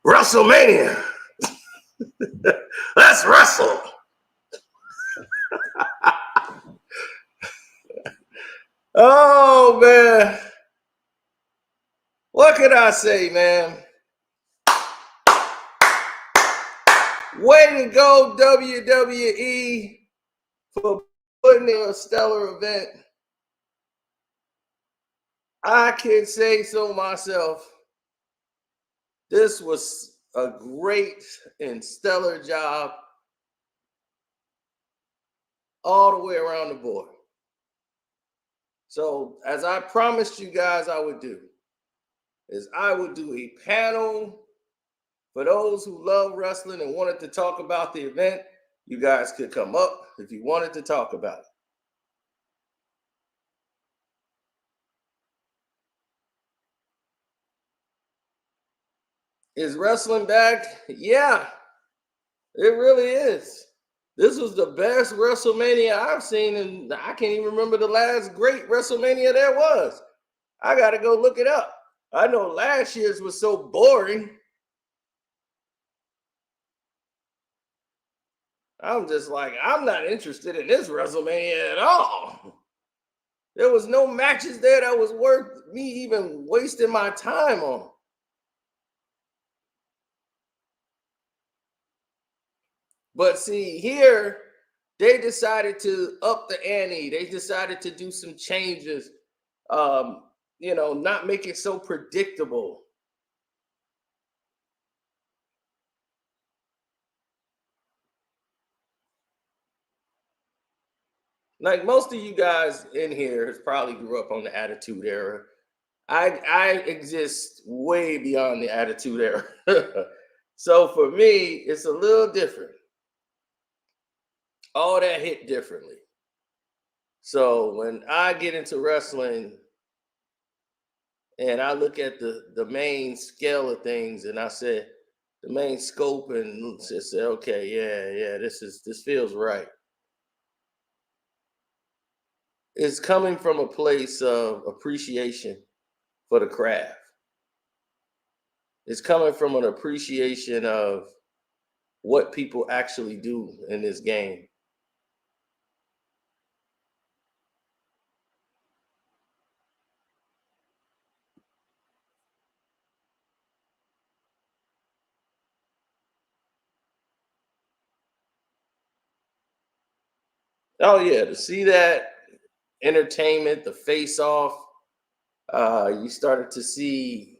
Wrestlemania. Let's wrestle. Oh, man. What can I say, man? Way to go, WWE, for putting in a stellar event. I can say so myself. This was a great and stellar job all the way around the board. So, as I promised you guys I would do, is I would do a panel for those who love wrestling and wanted to talk about the event. You guys could come up if you wanted to talk about it. Is wrestling back? Yeah, it really is. This was the best WrestleMania I've seen, and I can't even remember the last great WrestleMania there was. I got to go look it up. I know last year's was so boring. I'm just like, I'm not interested in this WrestleMania at all. There was no matches there that was worth me even wasting my time on. But see, here they decided to up the ante. They decided to do some changes. Not make it so predictable. Like most of you guys in here has probably grew up on the Attitude Era. I exist way beyond the Attitude Era. So for me, it's a little different. All that hit differently. So when I get into wrestling and I look at the main scale of things and I said the main scope and just say, okay, yeah, this feels right. It's coming from a place of appreciation for the craft. It's coming from an appreciation of what people actually do in this game. Oh yeah, to see that entertainment, the face off, you started to see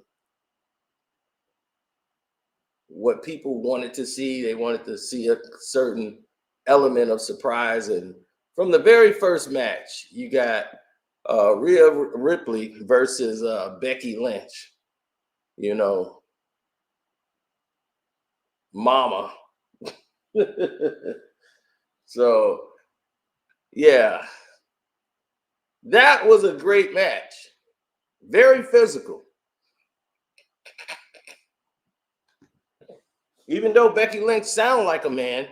what people wanted to see. They wanted to see a certain element of surprise. And from the very first match, you got Rhea Ripley versus Becky Lynch. You know, Mama. So yeah, that was a great match. Very physical. Even though Becky Lynch sound like a man,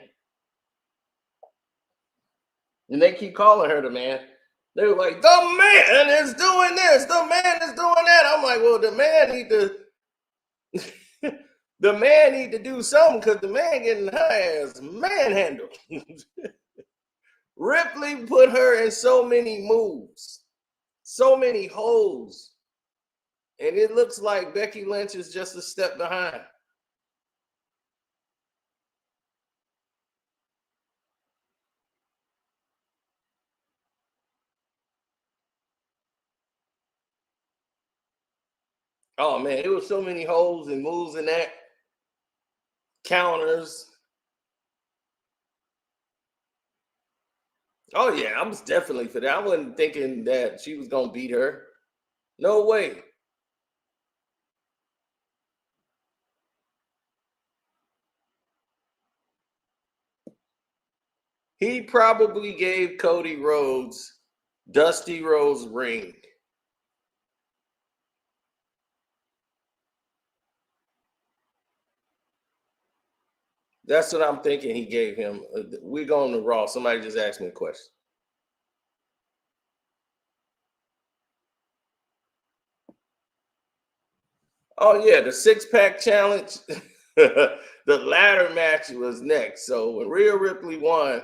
and they keep calling her the man. They were like, the man is doing this, the man is doing that. I'm like, well, the man need to the man need to do something because the man getting her ass manhandled. Ripley put her in so many moves, so many holes, and it looks like Becky Lynch is just a step behind. Oh man, it was so many holes and moves in that counters. Oh yeah, I was definitely for that. I wasn't thinking that she was gonna beat her. No way. He probably gave Cody Rhodes Dusty Rhodes' ring. That's what I'm thinking he gave him. We're going to Raw. Somebody just asked me a question. Oh yeah, the six-pack challenge. The ladder match was next. So when Rhea Ripley won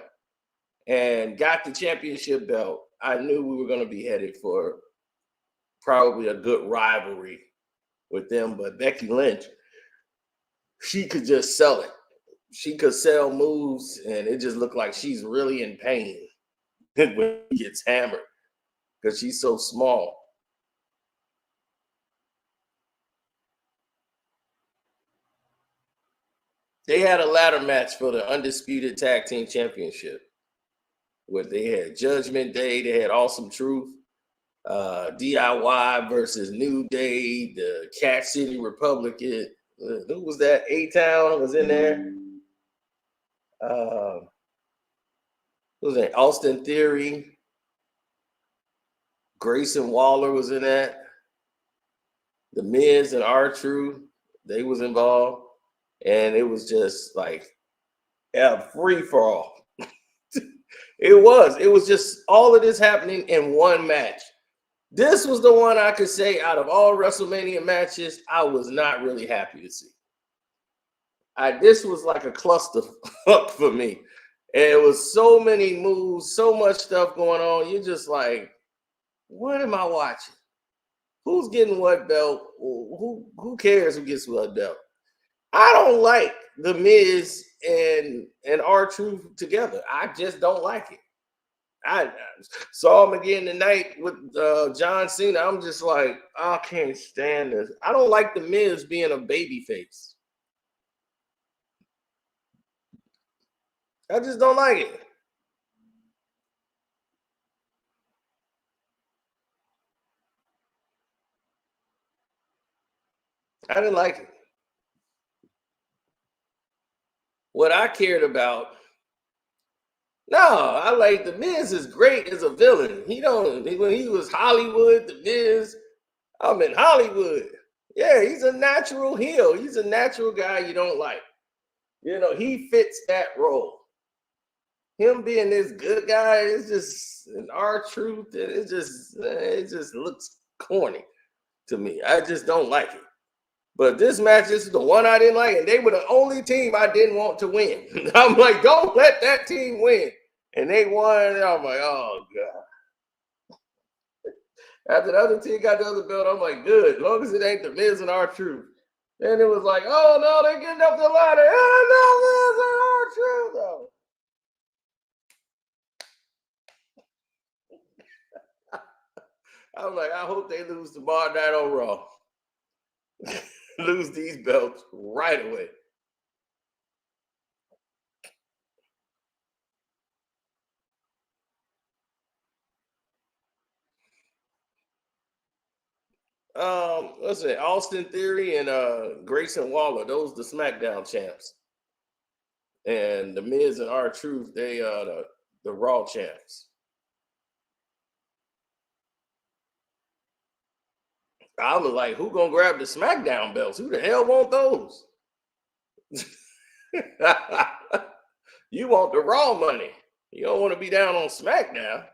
and got the championship belt, I knew we were going to be headed for probably a good rivalry with them. But Becky Lynch, she could just sell it. She could sell moves, and it just looked like she's really in pain when she gets hammered because she's so small. They had a ladder match for the undisputed tag team championship where they had Judgment Day, they had Awesome Truth, DIY versus New Day, the Cat City Republican. Who was that? A Town was in there. Who was that? Austin Theory, Grayson Waller was in that. The Miz and R-Truth, they was involved, and it was just like free for all. It was just all of this happening in one match. This was the one I could say out of all WrestleMania matches, I was not really happy to see. This was like a cluster for me. And it was so many moves, so much stuff going on. You're just like, what am I watching? Who's getting what belt? Who cares who gets what belt? I don't like the Miz and R-Truth together. I just don't like it. I saw him again tonight with John Cena. I'm just like, I can't stand this. I don't like the Miz being a baby face. I just don't like it. I didn't like it. What I cared about, no, I like the Miz is great as a villain. When he was Hollywood, the Miz, I'm in Hollywood. Yeah, he's a natural heel. He's a natural guy you don't like. He fits that role. Him being this good guy is just an R-Truth. It just looks corny to me. I just don't like it. But this match is the one I didn't like, and they were the only team I didn't want to win. I'm like, don't let that team win. And they won, and I'm like, oh God. After the other team got the other belt, I'm like, good. As long as it ain't the Miz and R-Truth. Then it was like, oh no, they're getting up the ladder. Oh no, Miz and R-Truth. Oh. I'm like, I hope they lose tomorrow night on Raw. Lose these belts right away. Let's say Austin Theory and Grayson Waller, those the SmackDown champs. And the Miz and R-Truth, they are the Raw champs. I was like, who gonna grab the SmackDown belts? Who the hell want those? You want the Raw money. You don't want to be down on SmackDown.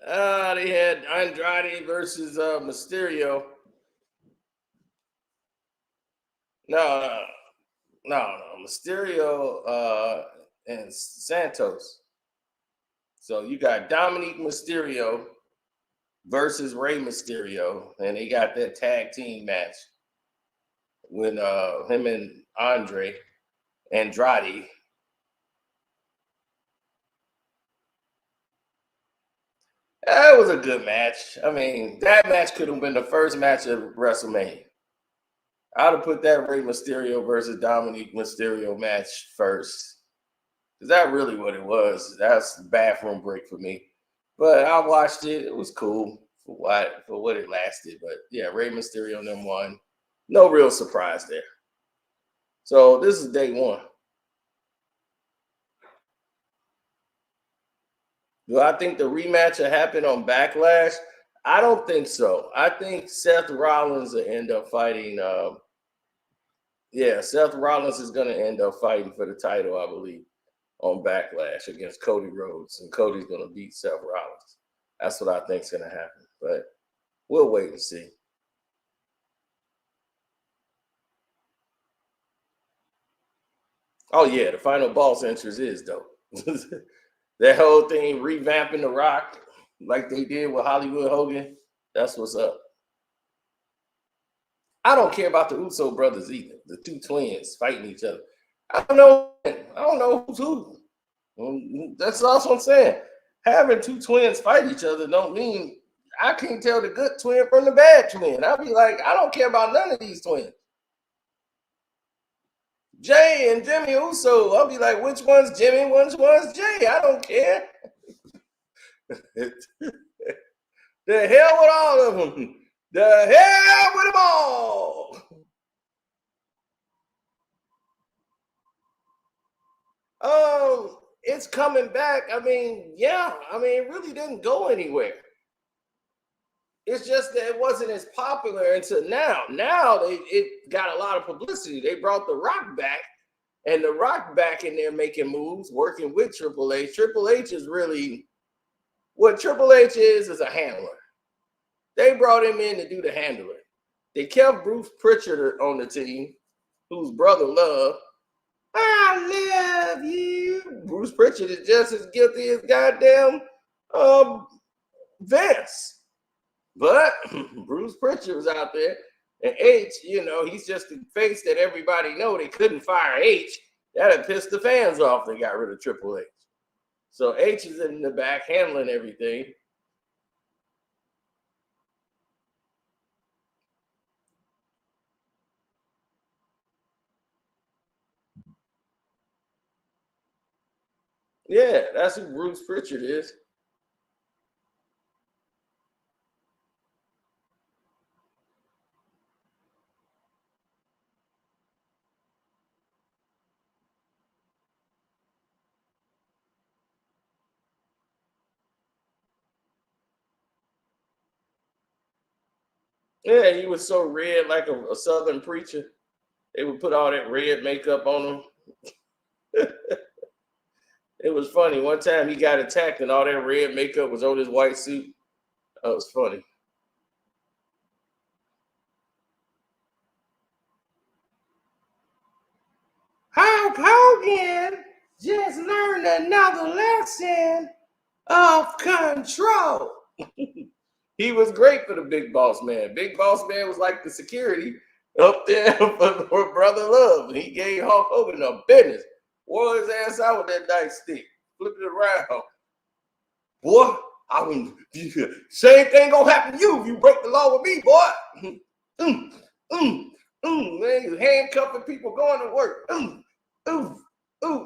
They had Andrade versus Mysterio. No, Mysterio and Santos. So you got Dominic Mysterio versus Rey Mysterio, and they got that tag team match with him and Andrade. That was a good match. I mean, that match could have been the first match of WrestleMania. I'd have put that Rey Mysterio versus Dominic Mysterio match first. Is that really what it was? That's the bathroom break for me. But I watched it. It was cool for what it lasted. But yeah, Rey Mysterio and them won. No real surprise there. So this is day one. Do I think the rematch will happen on Backlash? I don't think so. I think Seth Rollins will end up fighting. Seth Rollins is going to end up fighting for the title, I believe, on Backlash against Cody Rhodes, and Cody's going to beat Seth Rollins. That's what I think's gonna happen. But we'll wait and see. Oh yeah, the final boss entrance is dope. That whole thing revamping the Rock like they did with Hollywood Hogan. That's what's up. I don't care about the Uso brothers either. The two twins fighting each other. I don't know. I don't know who's who. That's also what I'm saying. Having two twins fight each other don't mean I can't tell the good twin from the bad twin. I'll be like, I don't care about none of these twins. Jay and Jimmy Uso. I'll be like, which one's Jimmy? Which one's Jay? I don't care. The hell with all of them. The hell with them all. It's coming back. I mean, yeah. I mean, it really didn't go anywhere. It's just that it wasn't as popular until now. Now it got a lot of publicity. They brought The Rock back, and The Rock back in there making moves, working with Triple H. Triple H is really what Triple H is a handler. They brought him in to do the handler. They kept Bruce Pritchard on the team, whose brother Love. I love you. Bruce Pritchard is just as guilty as goddamn Vince. But Bruce Pritchard was out there, and H, he's just the face that everybody know. They couldn't fire H. That'd pissed the fans off. They got rid of Triple H. So H is in the back handling everything. Yeah, that's who Bruce Pritchard is. Yeah, he was so red like a Southern preacher. They would put all that red makeup on him. It was funny. One time he got attacked and all that red makeup was on his white suit. That was funny. Hulk Hogan just learned another lesson of control. He was great for the Big Boss Man. Big Boss Man was like the security up there for Brother Love. He gave Hulk Hogan a business. Wore his ass out with that nightstick. Flip it around. Boy, same thing gonna happen to you if you break the law with me, boy. Man, you handcuffing people going to work. Man,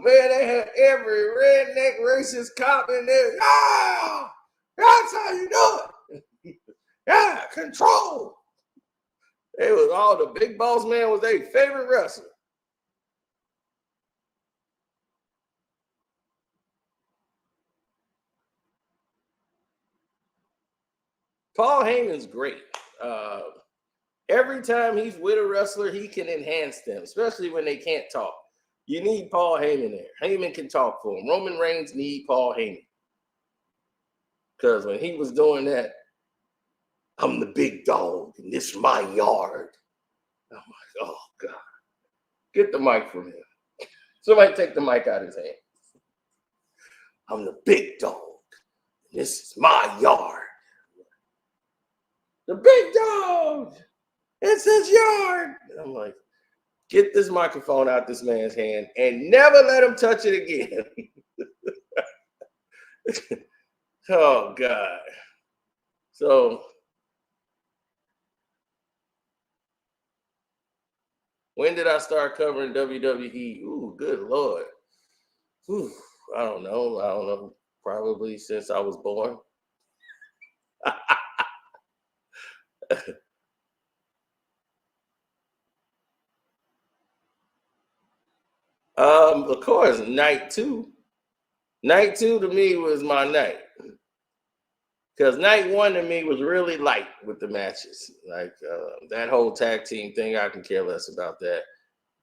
they had every redneck racist cop in there. Ah, that's how you do it. Yeah, control. It was all the Big Boss Man was their favorite wrestler. Paul Heyman's great. Every time he's with a wrestler, he can enhance them, especially when they can't talk. You need Paul Heyman there. Heyman can talk for him. Roman Reigns need Paul Heyman. Because when he was doing that, I'm the big dog, and this is my yard. I'm like, oh, God. Get the mic from him. Somebody take the mic out of his hand. I'm the big dog, and this is my yard. The big dog. It's his yard. And I'm like, get this microphone out this man's hand and never let him touch it again. Oh, God. So, when did I start covering WWE? Ooh, good Lord. Ooh, I don't know. Probably since I was born. Of course, night two. Night two to me was my night. Because night one to me was really light with the matches. Like that whole tag team thing, I can care less about that.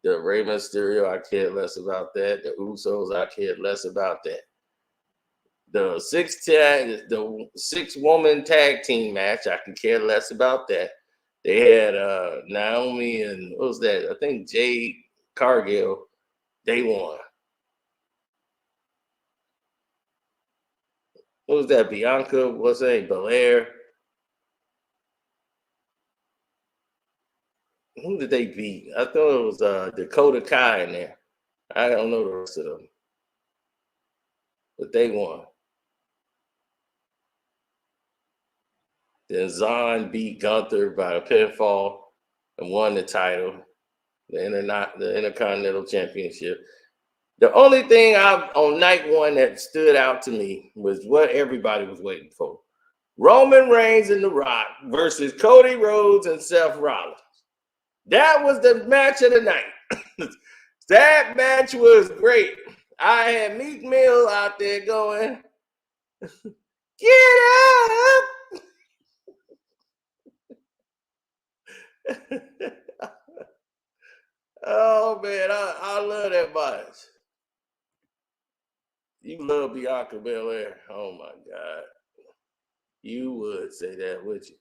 The Rey Mysterio, I care less about that. The Usos, I care less about that. the six woman tag team match. I can care less about that. They had Naomi and what was that? I think Jade Cargill. They won. What was that? Bianca? What's her name? Belair. Who did they beat? I thought it was Dakota Kai in there. I don't know the rest of them, but they won. Then Zahn beat Gunther by a pinfall and won the title, the Intercontinental Championship. The only thing on night one that stood out to me was what everybody was waiting for: Roman Reigns and The Rock versus Cody Rhodes and Seth Rollins. That was the match of the night. That match was great. I had Meek Mill out there going, "Get up!" Oh man, I love that match. You love Bianca Belair. Oh my God. You would say that, would you?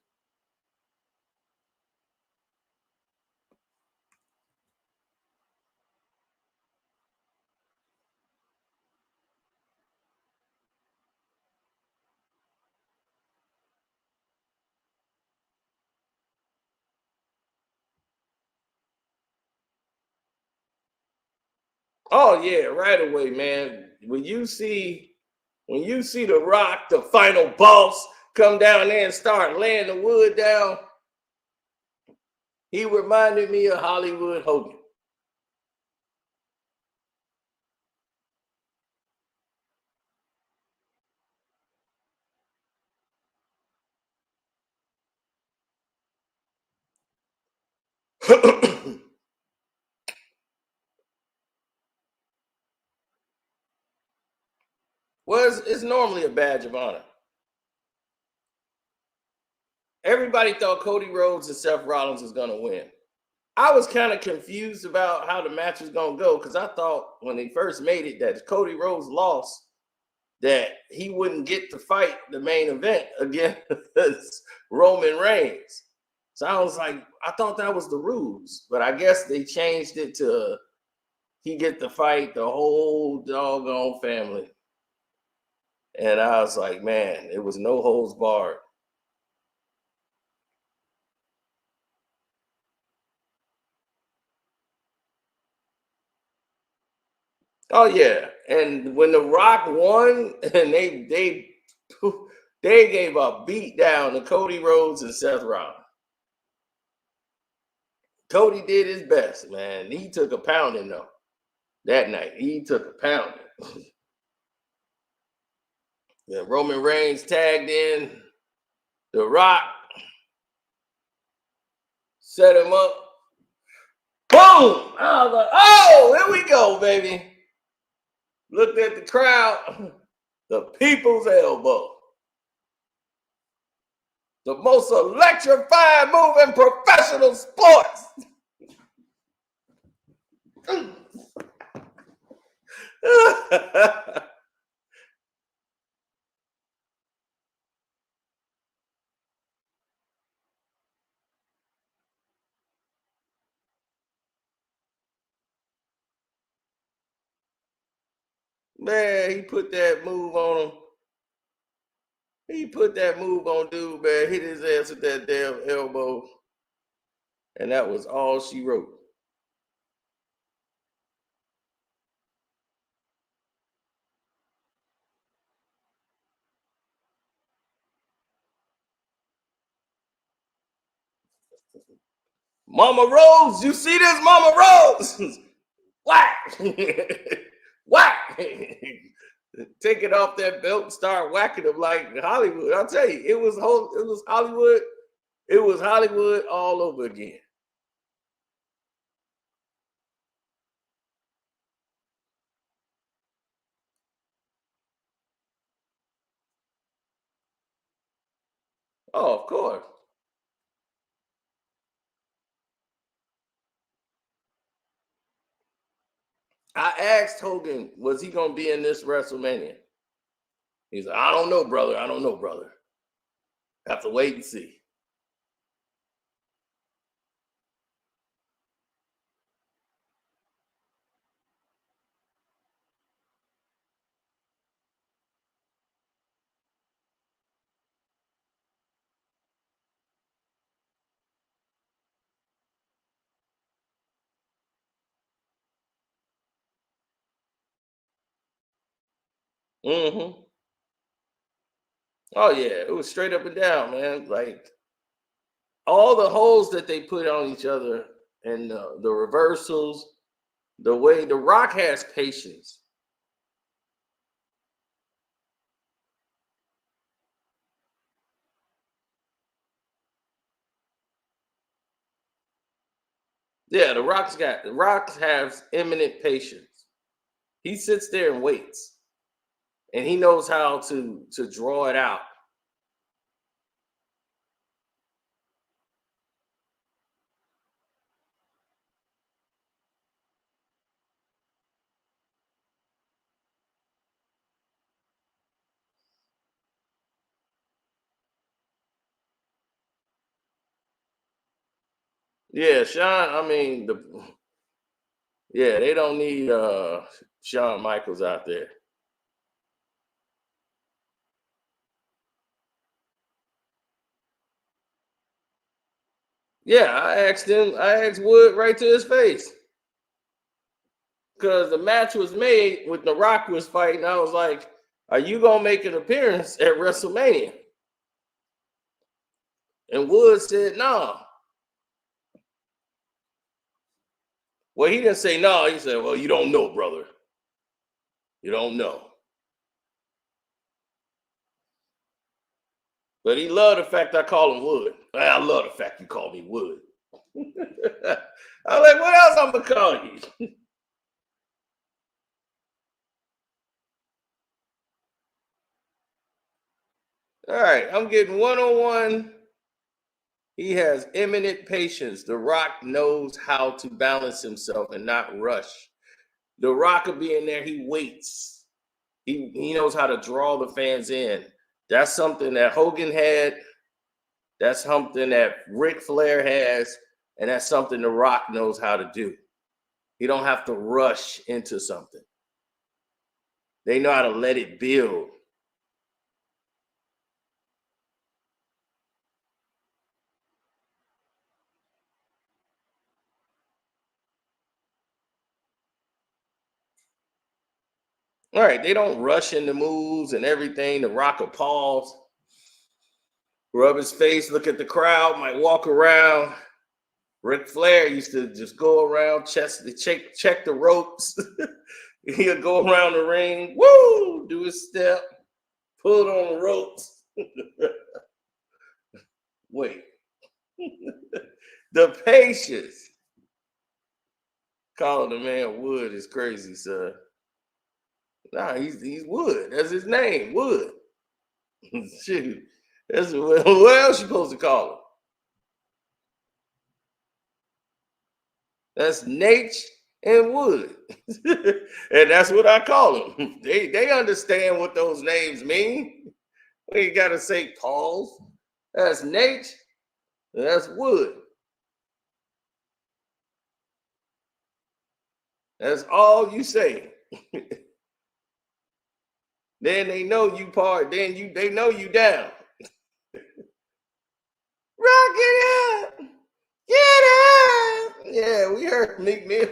Oh yeah, right away, man. When you see The Rock, the final boss, come down there and start laying the wood down, he reminded me of Hollywood Hogan. Well, it's normally a badge of honor. Everybody thought Cody Rhodes and Seth Rollins was going to win. I was kind of confused about how the match was going to go because I thought when they first made it that Cody Rhodes lost, that he wouldn't get to fight the main event against Roman Reigns. So I was like, I thought that was the rules, but I guess they changed it to he get to fight the whole doggone family. And I was like, man, it was no holds barred. Oh yeah, and when The Rock won, and they gave a beat down to Cody Rhodes and Seth Rollins. Cody did his best, man. He took a pounding though that night. He took a pounding. Yeah, Roman Reigns tagged in. The Rock set him up. Boom! I was like, oh, here we go, baby. Looked at the crowd. The people's elbow. The most electrifying move in professional sports. Man, he put that move on him. He put that move on dude, man. Hit his ass with that damn elbow. And that was all she wrote. Mama Rose, you see this, Mama Rose? Whack! Whack! Take it off that belt and start whacking him like Hollywood. I'll tell you, it was Hollywood. It was Hollywood all over again. Oh, of course. I asked Hogan, was he gonna be in this WrestleMania? He's like, I don't know, brother. I don't know, brother. Have to wait and see. Mm-hmm. Oh yeah, it was straight up and down, man. Like all the holes that they put on each other and the reversals, the way The Rock has patience. Yeah, The Rock has imminent patience. He sits there and waits, and he knows how to draw it out. Yeah, Shawn. I mean, they don't need Shawn Michaels out there. Yeah, I asked Wood right to his face. Because the match was made with The Rock was fighting. I was like, are you gonna make an appearance at WrestleMania? And Wood said, no. Well, he didn't say no. He said, well, you don't know, brother. You don't know. But he loved the fact I call him Wood. I love the fact you call me Wood. I'm like, what else I'm gonna call you? All right, I'm getting 101. He has imminent patience. The Rock knows how to balance himself and not rush. The Rock will be in there, he waits. He knows how to draw the fans in. That's something that Hogan had. That's something that Ric Flair has, and that's something The Rock knows how to do. He don't have to rush into something. They know how to let it build. All right, they don't rush into moves and everything. The Rock will pause, rub his face, look at the crowd, might walk around. Ric Flair used to just go around, check the ropes. He'll go around the ring, woo, do his step, pull it on the ropes. Wait, the patience. Calling the man Wood is crazy, sir. Nah, he's Wood. That's his name, Wood. Shoot, that's what else you supposed to call him? That's Nate and Wood, and that's what I call them. They understand what those names mean. We ain't got to say Paul's. That's Nate. That's Wood. That's all you say. Then they know you part. They know you down. Rock it up, get up. Yeah, we heard Meek Mill.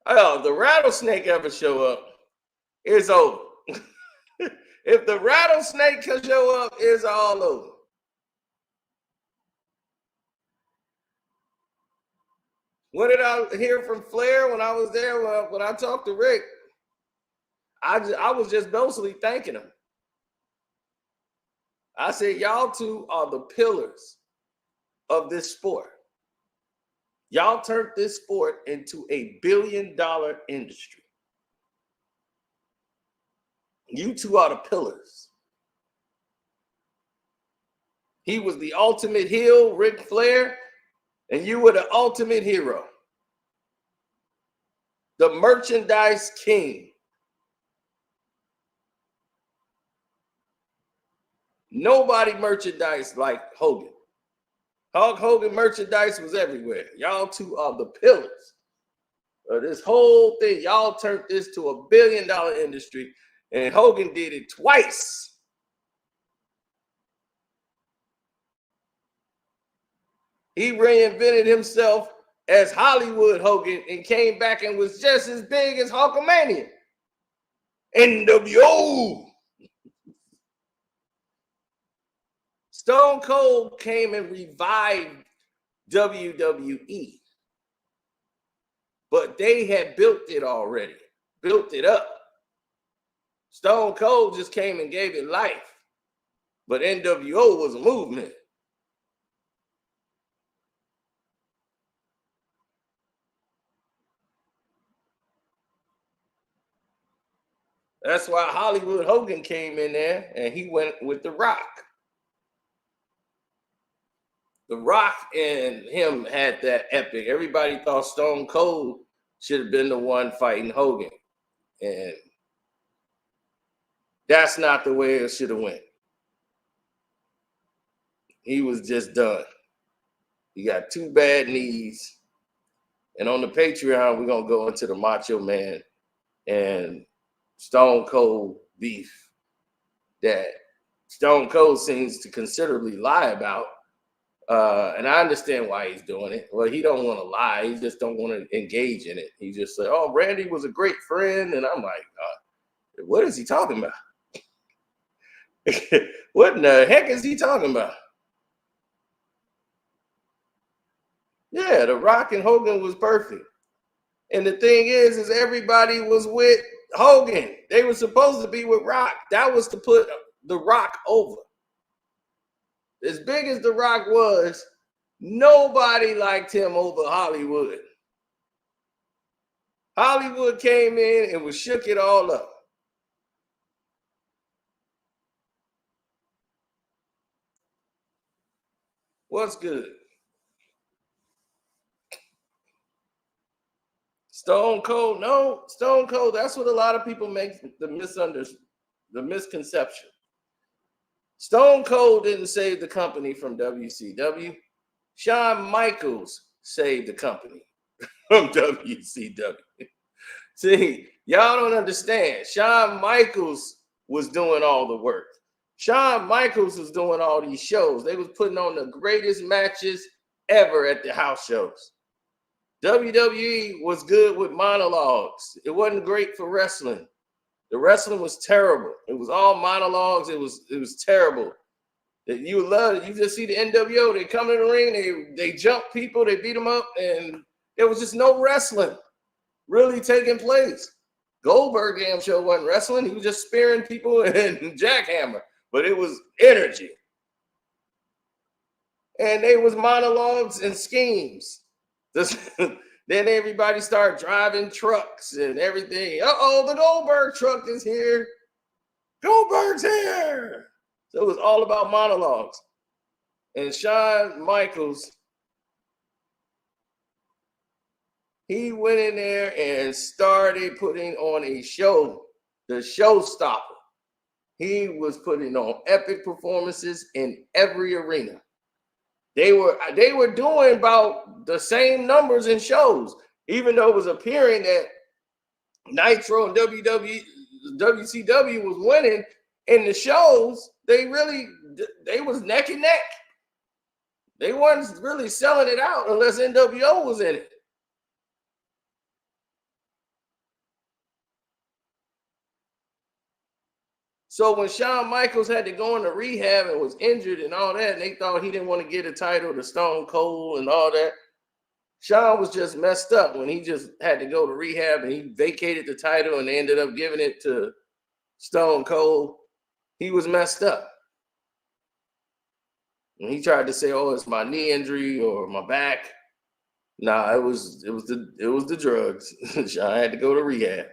Oh, if the rattlesnake ever show up, it's over. If the rattlesnake can show up, it's all over. What did I hear from Flair when I was there? When I talked to Rick, I was just mostly thanking him. I said, y'all two are the pillars of this sport. Y'all turned this sport into a $1 billion industry. You two are the pillars. He was the ultimate heel, Ric Flair, and you were the ultimate hero. The merchandise king. Nobody merchandise like Hogan. Hulk Hogan merchandise was everywhere. Y'all two are the pillars of this whole thing. Y'all turned this to $1 billion industry, and Hogan did it twice. He reinvented himself as Hollywood Hogan and came back and was just as big as Hulkamania. NWO. Stone Cold came and revived WWE. But they had built it already, built it up. Stone Cold just came and gave it life. But NWO was a movement. That's why Hollywood Hogan came in there and he went with The Rock. The Rock and him had that epic. Everybody thought Stone Cold should have been the one fighting Hogan. And that's not the way it should have went. He was just done. He got 2 bad knees. And on the Patreon, we're going to go into the Macho Man and Stone Cold beef that Stone Cold seems to considerably lie about. And I understand why he's doing it. Well, he don't want to lie. He just don't want to engage in it. He just said, oh, Randy was a great friend. And I'm like, what is he talking about? What in the heck is he talking about? Yeah, The Rock and Hogan was perfect. And the thing is everybody was with Hogan. They were supposed to be with Rock. That was to put The Rock over. As big as The Rock was, nobody liked him over Hollywood. Hollywood came in and shook it all up. What's good? Stone Cold, no, Stone Cold. That's what a lot of people make the misconception. Stone Cold didn't save the company from WCW. Shawn Michaels saved the company from WCW. See, y'all don't understand. Shawn Michaels was doing all the work. Shawn Michaels was doing all these shows. They was putting on the greatest matches ever at the house shows. WWE was good with monologues. It wasn't great for wrestling. The wrestling was terrible. It was all monologues. It was terrible. You love it. You just see the NWO. They come in the ring. They jump people. They beat them up, and there was just no wrestling really taking place. Goldberg damn show wasn't wrestling. He was just spearing people and jackhammer, but it was energy. And they was monologues and schemes. Then everybody started driving trucks and everything. Uh-oh, the Goldberg truck is here. Goldberg's here. So it was all about monologues. And Shawn Michaels, he went in there and started putting on a show, the showstopper. He was putting on epic performances in every arena. They were doing about the same numbers in shows, even though it was appearing that Nitro and WCW was winning in the shows. They was neck and neck. They weren't really selling it out unless NWO was in it. So when Shawn Michaels had to go into rehab and was injured and all that, and they thought he didn't want to get a title to Stone Cold and all that, Shawn was just messed up when he just had to go to rehab and he vacated the title and they ended up giving it to Stone Cold. He was messed up. And he tried to say, "Oh, it's my knee injury or my back." Nah, it was the drugs. Shawn had to go to rehab.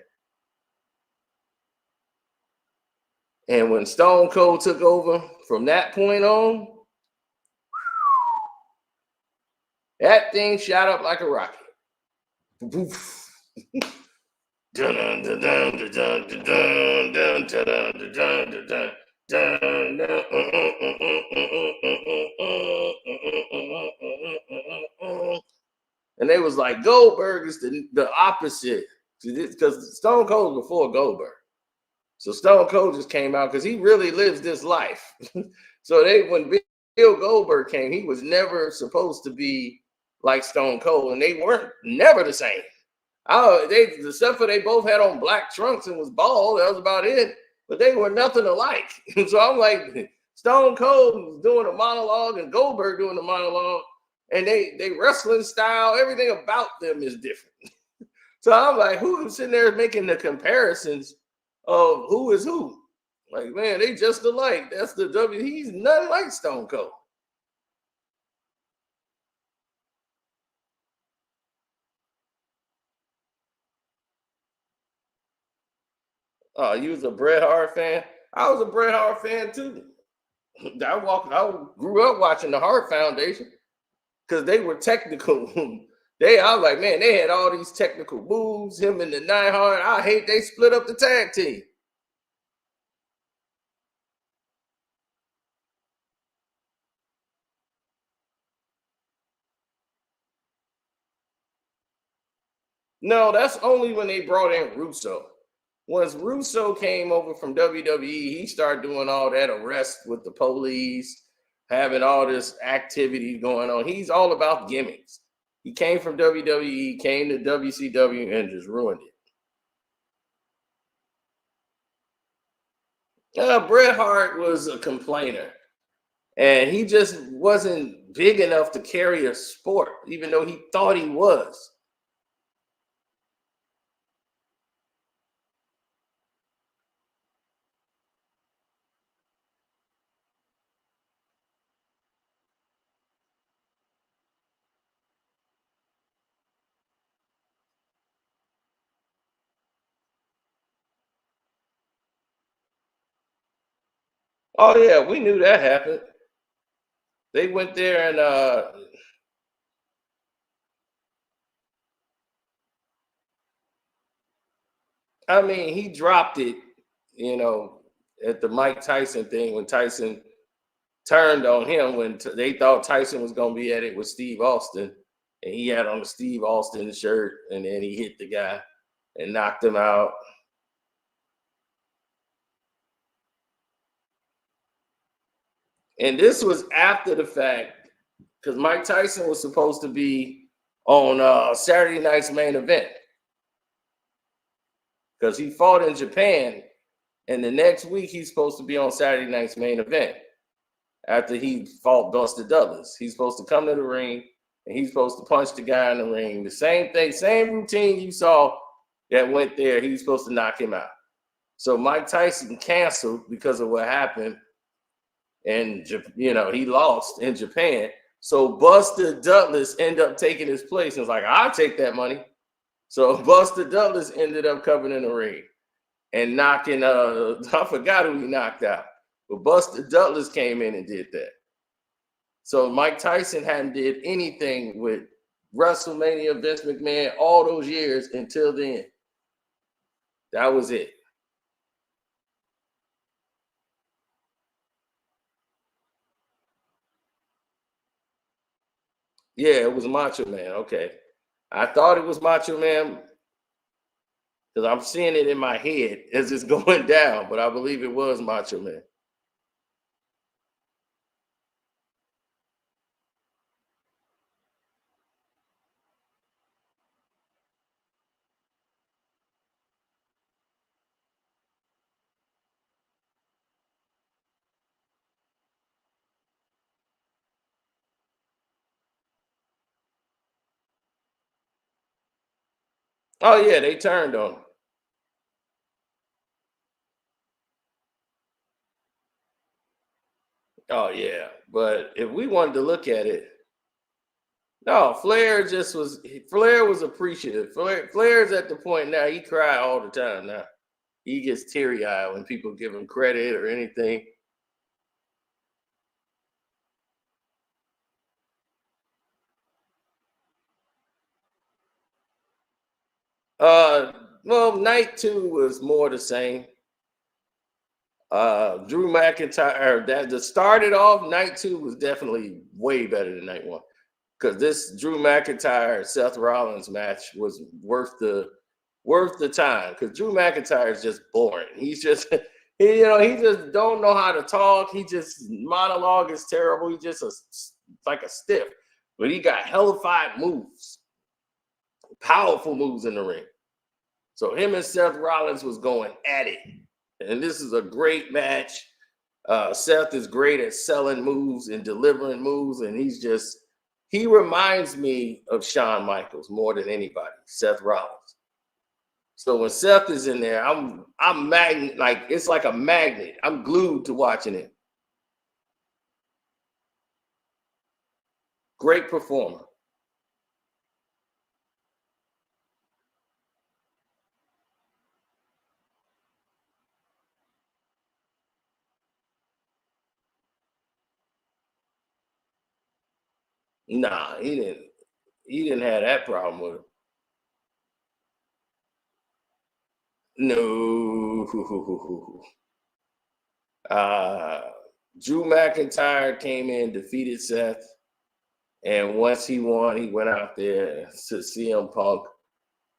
And when Stone Cold took over from that point on, That thing shot up like a rocket. And they was like, Goldberg is the opposite. Because Stone Cold was before Goldberg. So Stone Cold just came out because he really lives this life. So when Bill Goldberg came, he was never supposed to be like Stone Cold, and they weren't never the same. Except for they both had on black trunks and was bald. That was about it. But they were nothing alike. So I'm like, Stone Cold was doing a monologue and Goldberg doing a monologue, and they wrestling style, everything about them is different. So I'm like, who's sitting there making the comparisons of who is who? Like, man, they just alike. That's the W. He's nothing like Stone Cold. Oh, you was a Bret Hart fan? I was a Bret Hart fan too. I grew up watching the Hart Foundation because they were technical. I was like, man, they had all these technical moves. Him and the Neidhart. I hate they split up the tag team. No, that's only when they brought in Russo. Once Russo came over from WWE, he started doing all that arrest with the police, having all this activity going on. He's all about gimmicks. He came from WWE, came to WCW, and just ruined it. Bret Hart was a complainer, and he just wasn't big enough to carry a sport, even though he thought he was. Oh yeah, we knew that happened. They went there and I mean, he dropped it, you know, at the Mike Tyson thing when Tyson turned on him when they thought Tyson was going to be at it with Steve Austin, and he had on the Steve Austin shirt, and then he hit the guy and knocked him out. And this was after the fact because Mike Tyson was supposed to be on Saturday night's main event because he fought in Japan, and the next week he's supposed to be on Saturday night's main event after he fought Buster Douglas. He's supposed to come to the ring and he's supposed to punch the guy in the ring. The same thing, same routine you saw that went there. He's supposed to knock him out. So Mike Tyson canceled because of what happened, and he lost in Japan. So Buster Douglas ended up taking his place and was like, I'll take that money. So Buster Douglas ended up coming in the ring and knocking I forgot who he knocked out. But Buster Douglas came in and did that. So Mike Tyson hadn't did anything with WrestleMania, Vince McMahon, all those years until then. That was it. Yeah, it was Macho Man. Okay. I thought it was Macho Man because I'm seeing it in my head as it's going down, but I believe it was Macho Man. Oh, yeah, they turned on him. Oh, yeah. But if we wanted to look at it, no, Flair was appreciative. Flair's at the point now, he cry all the time now. He gets teary-eyed when people give him credit or anything. Well, night 2 was more the same. Drew McIntyre, that started off night 2 was definitely way better than night 1. Because this Drew McIntyre Seth Rollins match was worth the time. Because Drew McIntyre is just boring. He's just he just don't know how to talk. He just monologue is terrible. He just like a stiff, but he got hellified moves, powerful moves in the ring. So him and Seth Rollins was going at it, and this is a great match. Seth is great at selling moves and delivering moves, and he reminds me of Shawn Michaels more than anybody, Seth Rollins. So when Seth is in there, I'm magnet, like it's like a magnet. I'm glued to watching it. Great performer. Nah, he didn't. He didn't have that problem with him. No. Uh, Drew McIntyre came in, defeated Seth, and once he won, he went out there to CM Punk,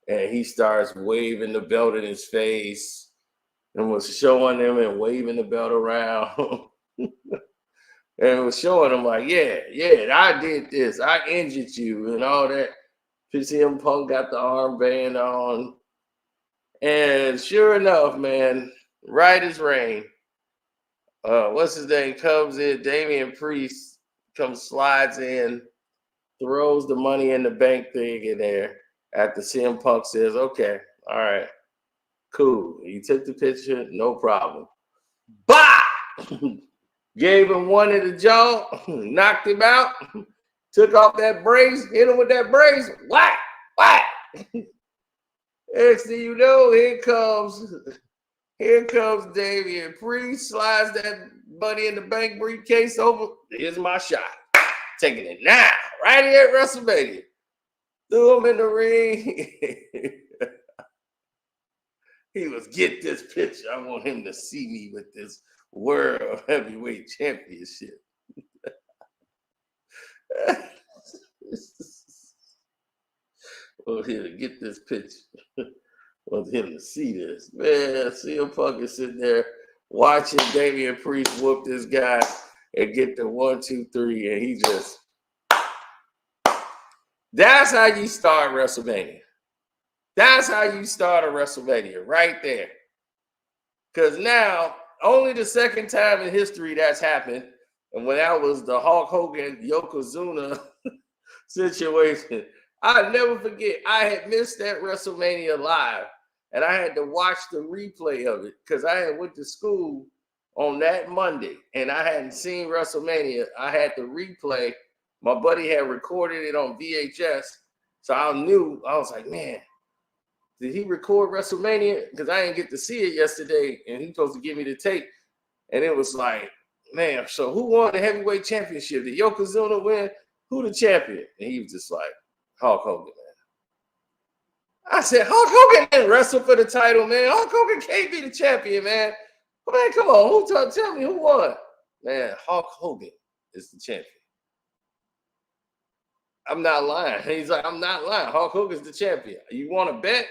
and he starts waving the belt in his face and was showing him and waving the belt around. And was showing him like, yeah, I did this. I injured you and all that. CM Punk got the armband on. And sure enough, man, right as rain, what's his name comes in, Damian Priest slides in, throws the money in the bank thing in there after CM Punk says, okay, all right, cool. He took the picture, no problem. Bah! Gave him one in the jaw, knocked him out, took off that brace, hit him with that brace, whack, whack. Next thing you know, here comes Damian Priest, slides that money in the bank briefcase over. Here's my shot. Taking it now, right here at WrestleMania. Threw him in the ring. He was, get this picture. I want him to see me with this World Heavyweight Championship. Want him to get this picture. Want him to see this. Man, CM Punk is sitting there watching Damian Priest whoop this guy and get the 1, 2, 3, and he just. That's how you start WrestleMania. That's how you start a WrestleMania, right there. Because now, only the second time in history that's happened, and when that was the Hulk Hogan Yokozuna situation. I'll never forget, I had missed that WrestleMania live, and I had to watch the replay of it because I had went to school on that Monday, and I hadn't seen WrestleMania. I had the replay. My buddy had recorded it on VHS, so I was like, man, did he record WrestleMania? Because I didn't get to see it yesterday, and he supposed to give me the tape. And it was like, man, so who won the heavyweight championship? Did Yokozuna win? Who the champion? And he was just like, Hulk Hogan, man. I said, Hulk Hogan didn't wrestle for the title, man. Hulk Hogan can't be the champion, man. Man, come on. Tell me who won? Man, Hulk Hogan is the champion. I'm not lying. He's like, I'm not lying. Hulk Hogan's the champion. You want to bet?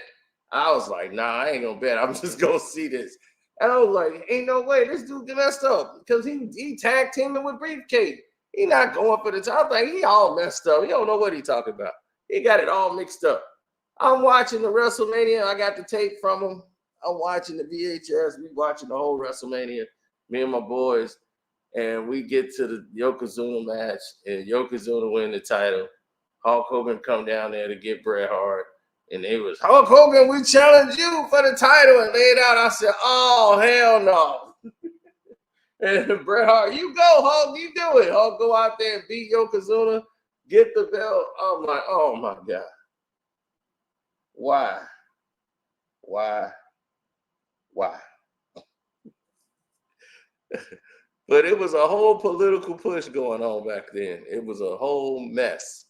I was like, nah, I ain't gonna bet. I'm just gonna see this. And I was like, ain't no way. This dude messed up because he tag teaming with Briefcase. He not going for the title. I was like, he all messed up. He don't know what he talking about. He got it all mixed up. I'm watching the WrestleMania. I got the tape from him. I'm watching the VHS. We watching the whole WrestleMania, me and my boys. And we get to the Yokozuna match, and Yokozuna win the title. Hulk Hogan come down there to get Bret Hart. And it was, Hulk Hogan, we challenge you for the title. And laid out, I said, oh, hell no. And Bret Hart, you go, Hulk, you do it. Hulk go out there and beat Yokozuna, get the belt. I'm like, oh, my God. Why? But it was a whole political push going on back then. It was a whole mess.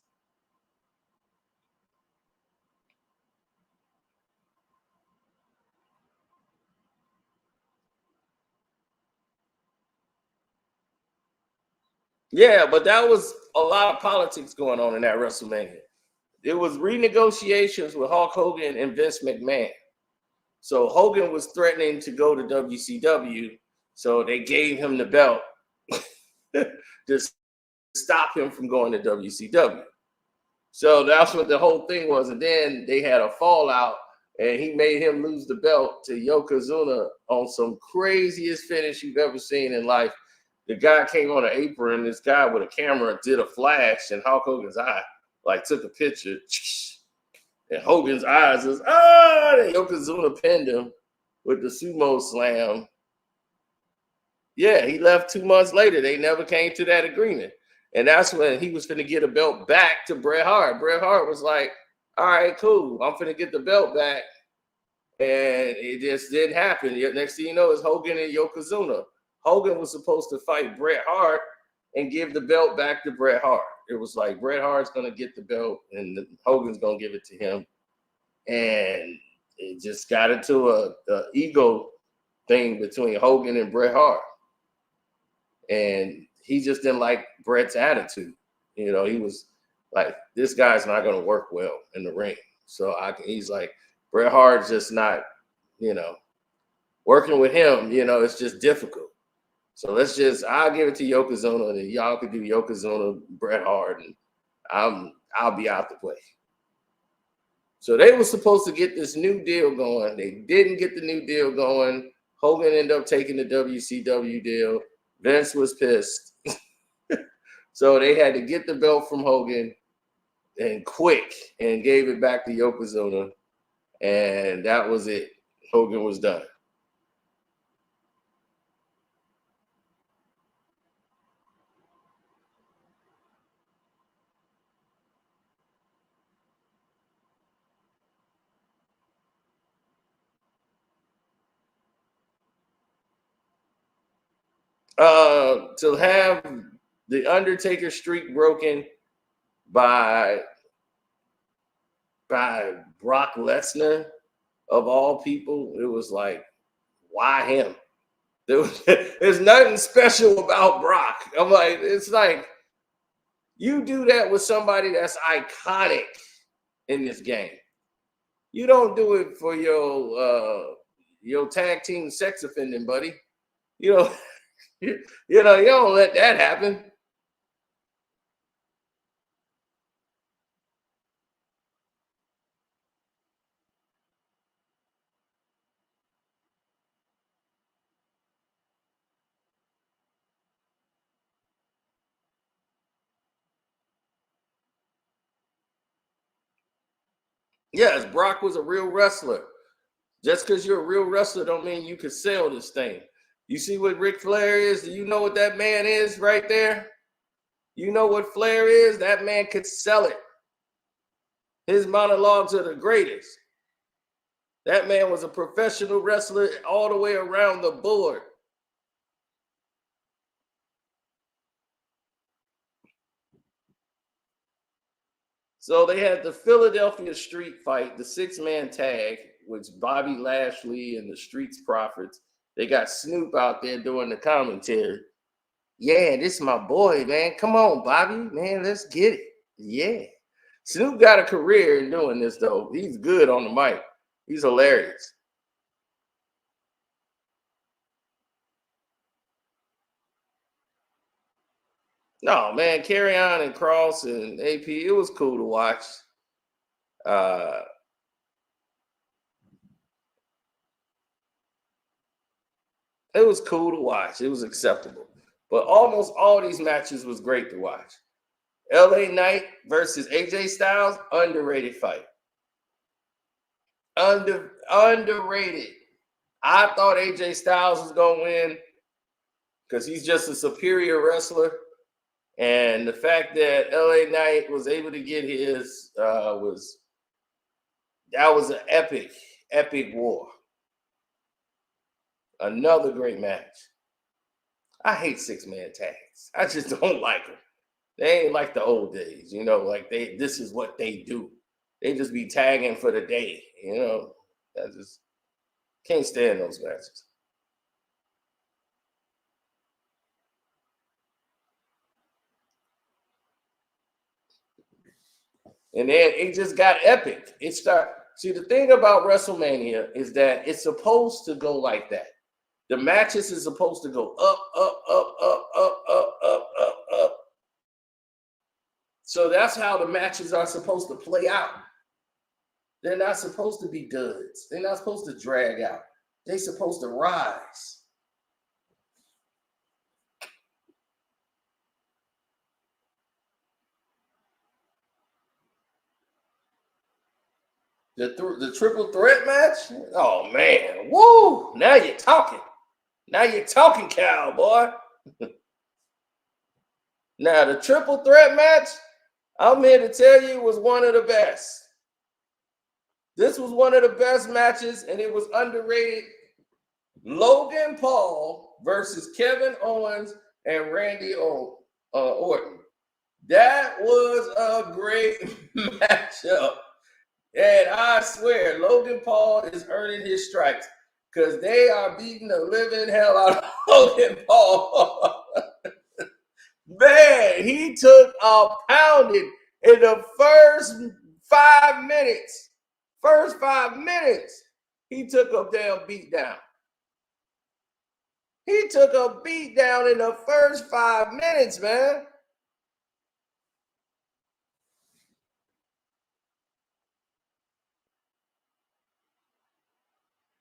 Yeah, but that was a lot of politics going on in that WrestleMania. It was renegotiations with Hulk Hogan and Vince McMahon. So Hogan was threatening to go to WCW, so they gave him the belt to stop him from going to WCW. So that's what the whole thing was. And then they had a fallout, and he made him lose the belt to Yokozuna on some craziest finish you've ever seen in life. The guy came on an apron, this guy with a camera did a flash in Hulk Hogan's eye, like took a picture. And Hogan's eyes was, Yokozuna pinned him with the sumo slam. Yeah, he left 2 months later. They never came to that agreement. And that's when he was going to get a belt back to Bret Hart. Bret Hart was like, all right, cool. I'm going to get the belt back. And it just didn't happen. Next thing you know, it's Hogan and Yokozuna. Hogan was supposed to fight Bret Hart and give the belt back to Bret Hart. It was like Bret Hart's going to get the belt and Hogan's going to give it to him. And it just got into a ego thing between Hogan and Bret Hart. And he just didn't like Bret's attitude. You know, he was like, this guy's not going to work well in the ring. So he's like, Bret Hart's just not, working with him, it's just difficult. So I'll give it to Yokozuna, and y'all could do Yokozuna, Bret Hart, and I'll be out the way. So they were supposed to get this new deal going. They didn't get the new deal going. Hogan ended up taking the WCW deal. Vince was pissed. So they had to get the belt from Hogan and quick and gave it back to Yokozuna. And that was it. Hogan was done. To have the Undertaker streak broken by Brock Lesnar, of all people, it was like, why him? There's nothing special about Brock. I'm like, it's like, you do that with somebody that's iconic in this game. You don't do it for your tag team sex offending buddy. You don't let that happen. Yes, Brock was a real wrestler. Just because you're a real wrestler don't mean you can sell this thing. You see what Ric Flair is? Do you know what that man is right there? You know what Flair is? That man could sell it. His monologues are the greatest. That man was a professional wrestler all the way around the board. So they had the Philadelphia Street Fight, the 6-man tag, which Bobby Lashley and the Streets Profits. They got Snoop out there doing the commentary. Yeah, this is my boy, man. Come on, Bobby, man, let's get it. Yeah. Snoop got a career in doing this, though. He's good on the mic. He's hilarious. No, man, Carry On and Cross and AP, it was cool to watch. It was cool to watch. It was acceptable. But almost all these matches was great to watch. LA Knight versus AJ Styles, underrated fight. Underrated. I thought AJ Styles was going to win because he's just a superior wrestler. And the fact that LA Knight was able to get his was an epic war. Another great match. I hate 6-man tags. I just don't like them. They ain't like the old days, like this is what they do. They just be tagging for the day, I just can't stand those matches. And then it just got epic. See, the thing about WrestleMania is that it's supposed to go like that. The matches is supposed to go up, up, up, up, up, up, up, up, up. So that's how the matches are supposed to play out. They're not supposed to be duds. They're not supposed to drag out. They're supposed to rise. The triple threat match? Oh, man. Woo! Now you're talking. Now you're talking, cowboy. Now, the triple threat match, I'm here to tell you, was one of the best. This was one of the best matches, and it was underrated. Logan Paul versus Kevin Owens and Randy Orton. That was a great matchup. And I swear, Logan Paul is earning his stripes because they are beating the living hell out of Logan Paul. Man, he took a pounding in the first 5 minutes. First 5 minutes, he took a damn beat down. He took a beat down in the first 5 minutes, man.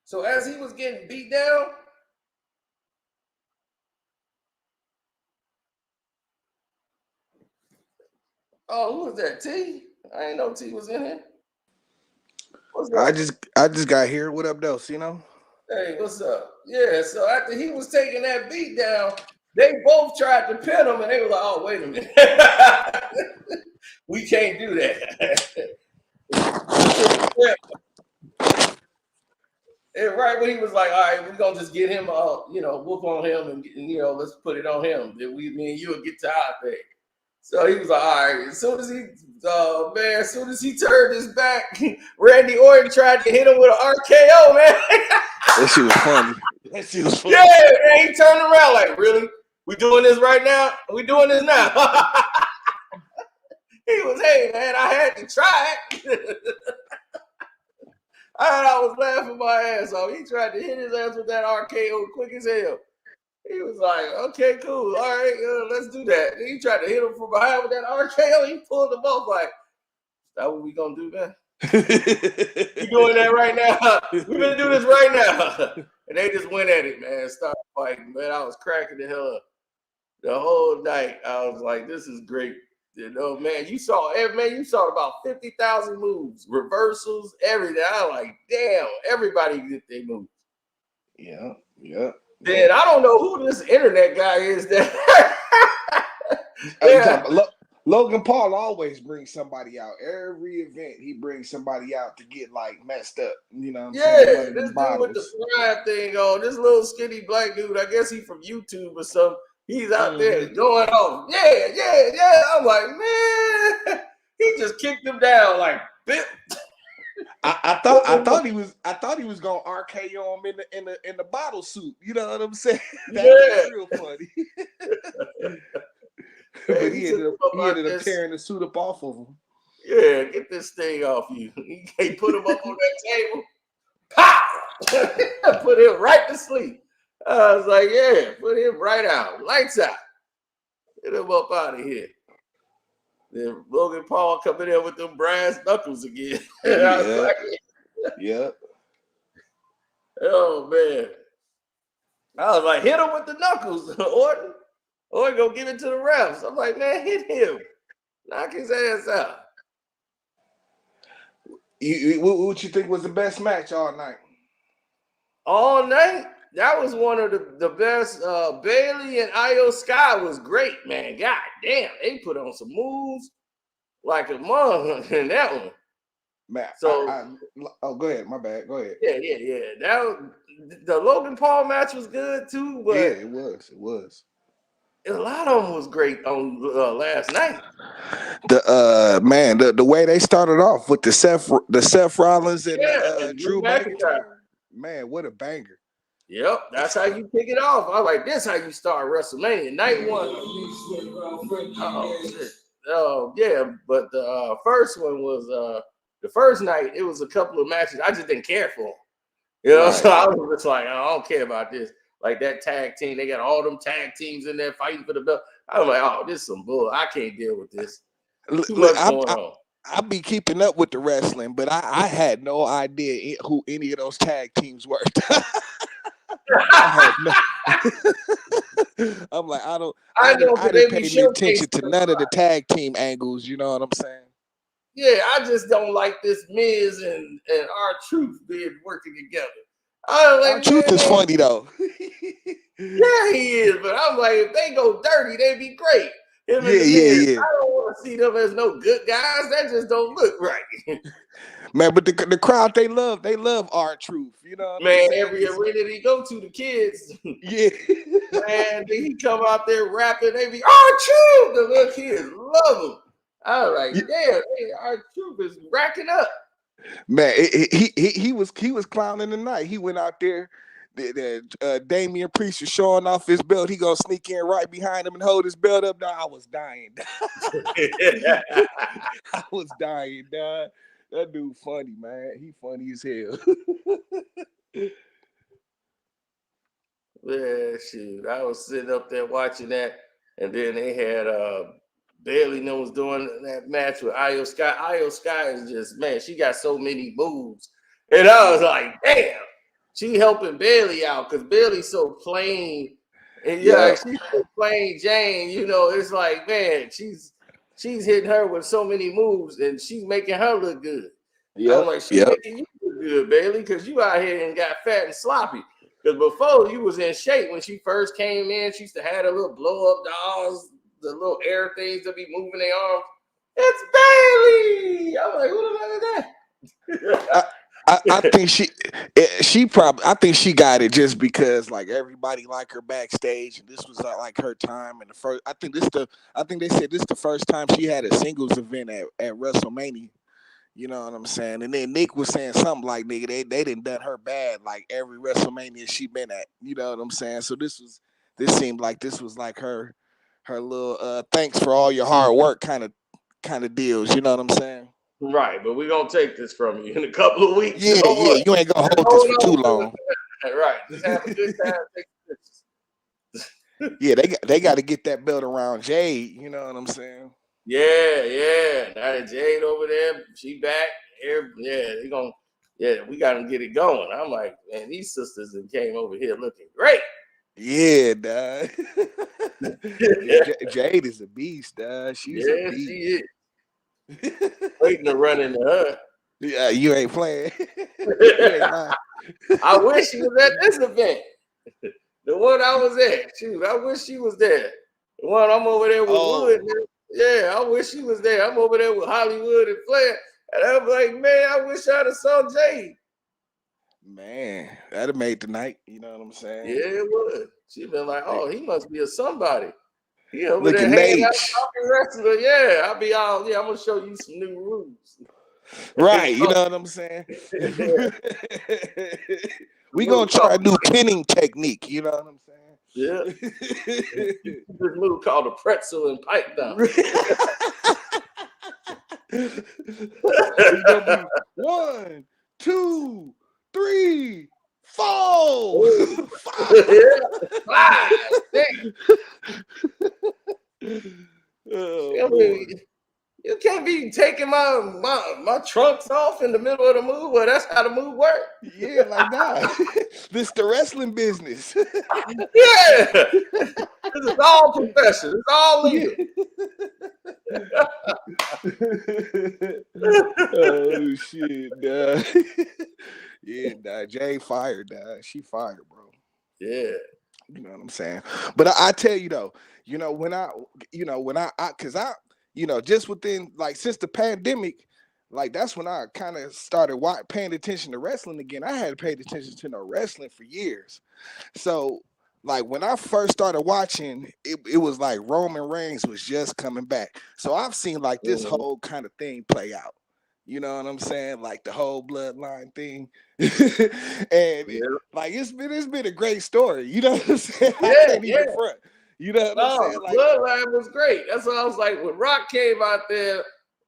So as he was getting beat down, oh, who was that? T? I didn't know T was in here. I just got here. What up, though? Cino? Hey, what's up? Yeah, so after he was taking that beat down, they both tried to pin him, and they were like, "Oh, wait a minute, we can't do that." And right when he was like, "All right, we're gonna just get him, whoop on him, and let's put it on him. Then me and you will get to our thing." So he was like, "All right." As soon as he turned his back, Randy Orton tried to hit him with an RKO, man. That shit was funny. Yeah, and he turned around like, "Really? We doing this right now? We doing this now?" He was, "Hey, man, I had to try it." I was laughing my ass off. He tried to hit his ass with that RKO quick as hell. He was like, "Okay, cool. All right, let's do that." And he tried to hit him from behind with that RKO. He pulled him off like, "That what we gonna do, man? We doing that right now? We're gonna do this right now." And they just went at it, man. Started fighting, man. I was cracking the hell up the whole night. I was like, "This is great." Man, you saw about 50,000 moves, reversals, everything. I was like, damn, everybody did their moves. Yeah. Then I don't know who this internet guy is that. Logan Paul always brings somebody out. Every event, he brings somebody out to get like messed up. You know what I'm saying? This dude with the pride thing on, this little skinny black dude, I guess he's from YouTube or something. He's out there going off. Yeah. I'm like, man, he just kicked him down like bit. I thought he was gonna RKO him in the bottle suit. You know what I'm saying? That was real funny. But he ended up tearing the suit up off of him. Yeah, get this thing off you. He put him up on that table. Pow! Put him right to sleep. I was like, yeah, put him right out. Lights out. Get him up out of here. Then Logan Paul coming in with them brass knuckles again. Yeah. Oh, man. I was like, hit him with the knuckles, Orton. Orton go give it to the refs. I'm like, man, hit him. Knock his ass out. What you think was the best match all night? All night? That was one of the best. Bailey and Io Sky was great, man. God damn, they put on some moves like a mother in that one. Man, so go ahead. My bad. Go ahead. Yeah. The Logan Paul match was good too, but yeah, it was. A lot of them was great on last night. The way they started off with the Seth Rollins and Drew McIntyre. Man, what a banger. Yep, that's how you pick it off. I was like, this how you start WrestleMania. Night one. Oh, shit. yeah, but the first one was the first night. It was a couple of matches I just didn't care for. You know, so I was just like, I don't care about this. Like that tag team, they got all them tag teams in there fighting for the belt. I was like, oh, this is some bull. I can't deal with this. Too much going on. I be keeping up with the wrestling, but I had no idea who any of those tag teams were. I'm like, I didn't pay any attention to none of the tag team angles. You know what I'm saying? Yeah, I just don't like this Miz and R-Truth being working together. I was like, R-Truth is funny though. Yeah, he is, but I'm like, if they go dirty, they'd be great. Yeah. I don't want to see them as no good guys. That just don't look right. Man, but the crowd, they love R-Truth. You know, man, every arena they go to, the kids. Yeah. Man, he come out there rapping, they be R-Truth. The little kids love him. I was like, damn, R-Truth is racking up. Man, he was clowning the night. He went out there. Damian Priest was showing off his belt. He gonna sneak in right behind him and hold his belt up. Dog, I was dying. I was dying, dog. That dude funny, man. He funny as hell. Yeah, shoot. I was sitting up there watching that, and then they had Bailey was doing that match with Io Sky. Io Sky is just, man, she got so many moves. And I was like, damn. She helping Bailey out because Bailey's so plain, and she's so plain Jane. You know, it's like, man, she's hitting her with so many moves, and she's making her look good. Yeah, I'm like, she's making you look good, Bailey, because you out here and got fat and sloppy. Because before you was in shape when she first came in, she used to have the little blow up dolls, the little air things that be moving their arms. It's Bailey. I'm like, who the hell is that? I think I think she got it just because like everybody liked her backstage, and this was like her time. And I think they said this the first time she had a singles event at WrestleMania. You know what I'm saying? And then Nick was saying something like, nigga, they didn't done her bad like every WrestleMania she been at. You know what I'm saying? So this seemed like this was like her little thanks for all your hard work kind of deals. You know what I'm saying? Right, but we're gonna take this from you in a couple of weeks. Yeah, you ain't gonna hold this for too long. Right, just have a good time. Yeah, they got to get that belt around Jade. You know what I'm saying? Yeah. Now that Jade over there, she back. We got to get it going. I'm like, man, these sisters that came over here looking great. Yeah, dog. Jade is a beast, dog. She's a beast. She is. Waiting to run into her. Yeah, you ain't playing. I wish she was at this event. The one I was at. Shoot, I wish she was there. The one I'm over there with Wood. Yeah, I wish she was there. I'm over there with Hollywood and Flair. And I'm like, man, I wish I'd have saw Jade. Man, that'd have made the night. You know what I'm saying? Yeah, it would. She'd been like, oh, he must be a somebody. He over there hanging out talking wrestler. Yeah, I'll be all, I'm going to show you some new rules. Right, you know what I'm saying? We going to try a new pinning technique. You know what I'm saying? Yeah. This move called a pretzel and pipe down. 1, 2, 3, 4. 5. You can't be taking my trunks off in the middle of the move. Well, that's how the move works. Yeah, like that. This the wrestling business. Yeah. This is all professional. It's all legal. Oh, shit, dog. Yeah, dog. Jay fired, dog. She fired, bro. Yeah. You know what I'm saying? But I tell you, though, just within, like, since the pandemic, like, that's when I kind of started paying attention to wrestling again. I hadn't paid attention to no wrestling for years. So, like, when I first started watching, it was like Roman Reigns was just coming back. So I've seen, like, this whole kind of thing play out. You know what I'm saying? Like, the whole bloodline thing. And, like, it's been a great story. You know what I'm saying? I can't even front. You know what I'm saying? Like, Bloodline was great. That's what I was like. When Rock came out there,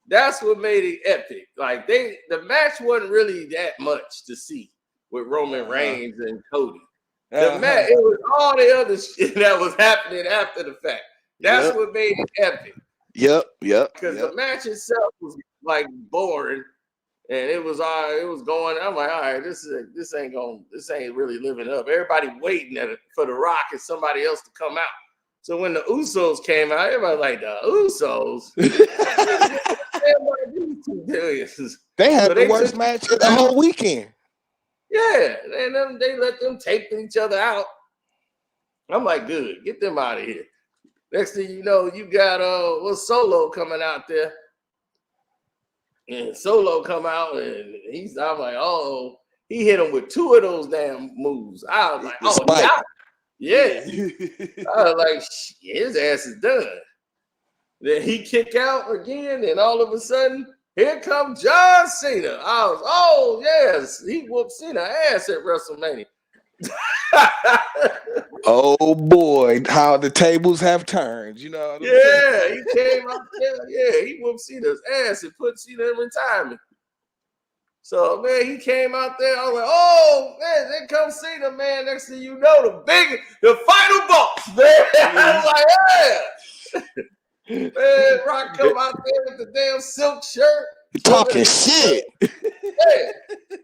that's what made it epic. Like the match wasn't really that much to see with Roman Reigns and Cody. The match, it was all the other shit that was happening after the fact. That's what made it epic. Yep. Because the match itself was like boring, and it was going. I'm like, all right, this ain't really living up. Everybody waiting for The Rock and somebody else to come out. So when the Usos came out, everybody like the Usos. They had the worst match of the whole weekend. Yeah, and they let them tape each other out. I'm like, good, get them out of here. Next thing you know, you got Solo coming out there. And Solo come out and I'm like, oh, he hit him with 2 of those damn moves. I was like, oh, he got it. Yeah. I was like, his ass is done. Then he kick out again, and all of a sudden, here comes John Cena. I was, oh yes, he whooped Cena ass at WrestleMania. Oh boy, how the tables have turned, you know. He came out there, he whooped Cena's ass and put Cena in retirement. So man, he came out there. I was like, oh man, there comes Cena, man. Next thing you know, the final boss, man. I was like, yeah. Man, Rock come out there with the damn silk shirt. Talking shit. Hey,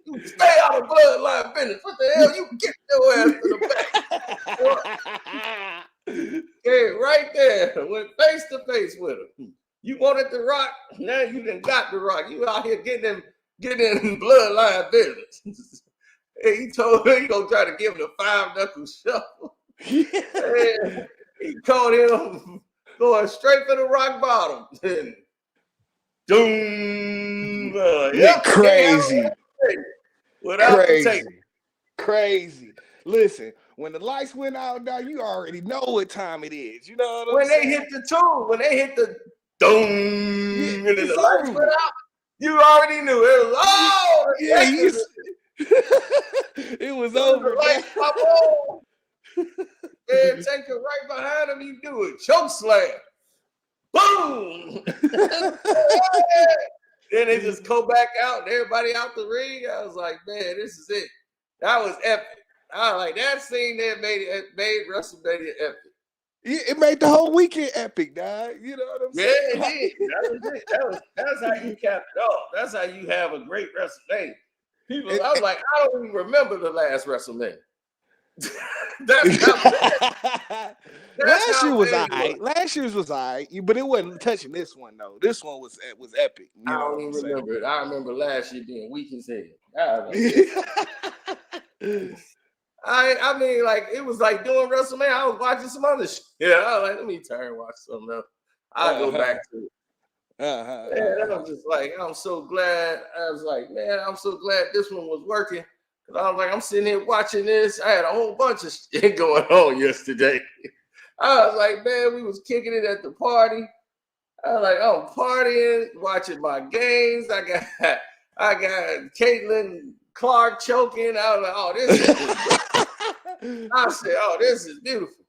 you stay out of bloodline business. What the hell? You get your ass to the back. Hey, right there. Went face to face with him. You wanted The Rock, now you done got The Rock. You out here getting in bloodline business. Hey, he told him he gonna try to give him the 5-knuckle shuffle. Hey, he caught him going straight for the rock bottom. Doom. Crazy. Crazy. Listen, when the lights went out, now you already know what time it is. You know what I'm saying? When they hit the doom, and then the lights went out, you already knew it was it was over. And take it right behind him, you do it. Choke slam. Boom! Then they just go back out and everybody out the ring. I was like, man, this is it. That was epic. I was like, that scene there made WrestleMania epic. It made the whole weekend epic, dog. You know what I'm saying? Yeah, it did. That was it. That's how you cap it off. That's how you have a great WrestleMania. I was like, I don't even remember the last WrestleMania. Last year was all right. Last year's was all right, but it wasn't touching this one though. This one was epic. I don't even remember it. I remember last year being weak as hell. I mean, like it was like doing WrestleMania. I was watching some other shit. Yeah, I was like, let me turn and watch something else. I'll go back to it. And I'm just like, I'm so glad. I was like, man, I'm so glad this one was working. I was like, I'm sitting here watching this. I had a whole bunch of shit going on yesterday. I was like, man, we was kicking it at the party. I was like, I'm partying, watching my games. I got Caitlin Clark choking. I was like, oh, this is I said, oh, this is beautiful.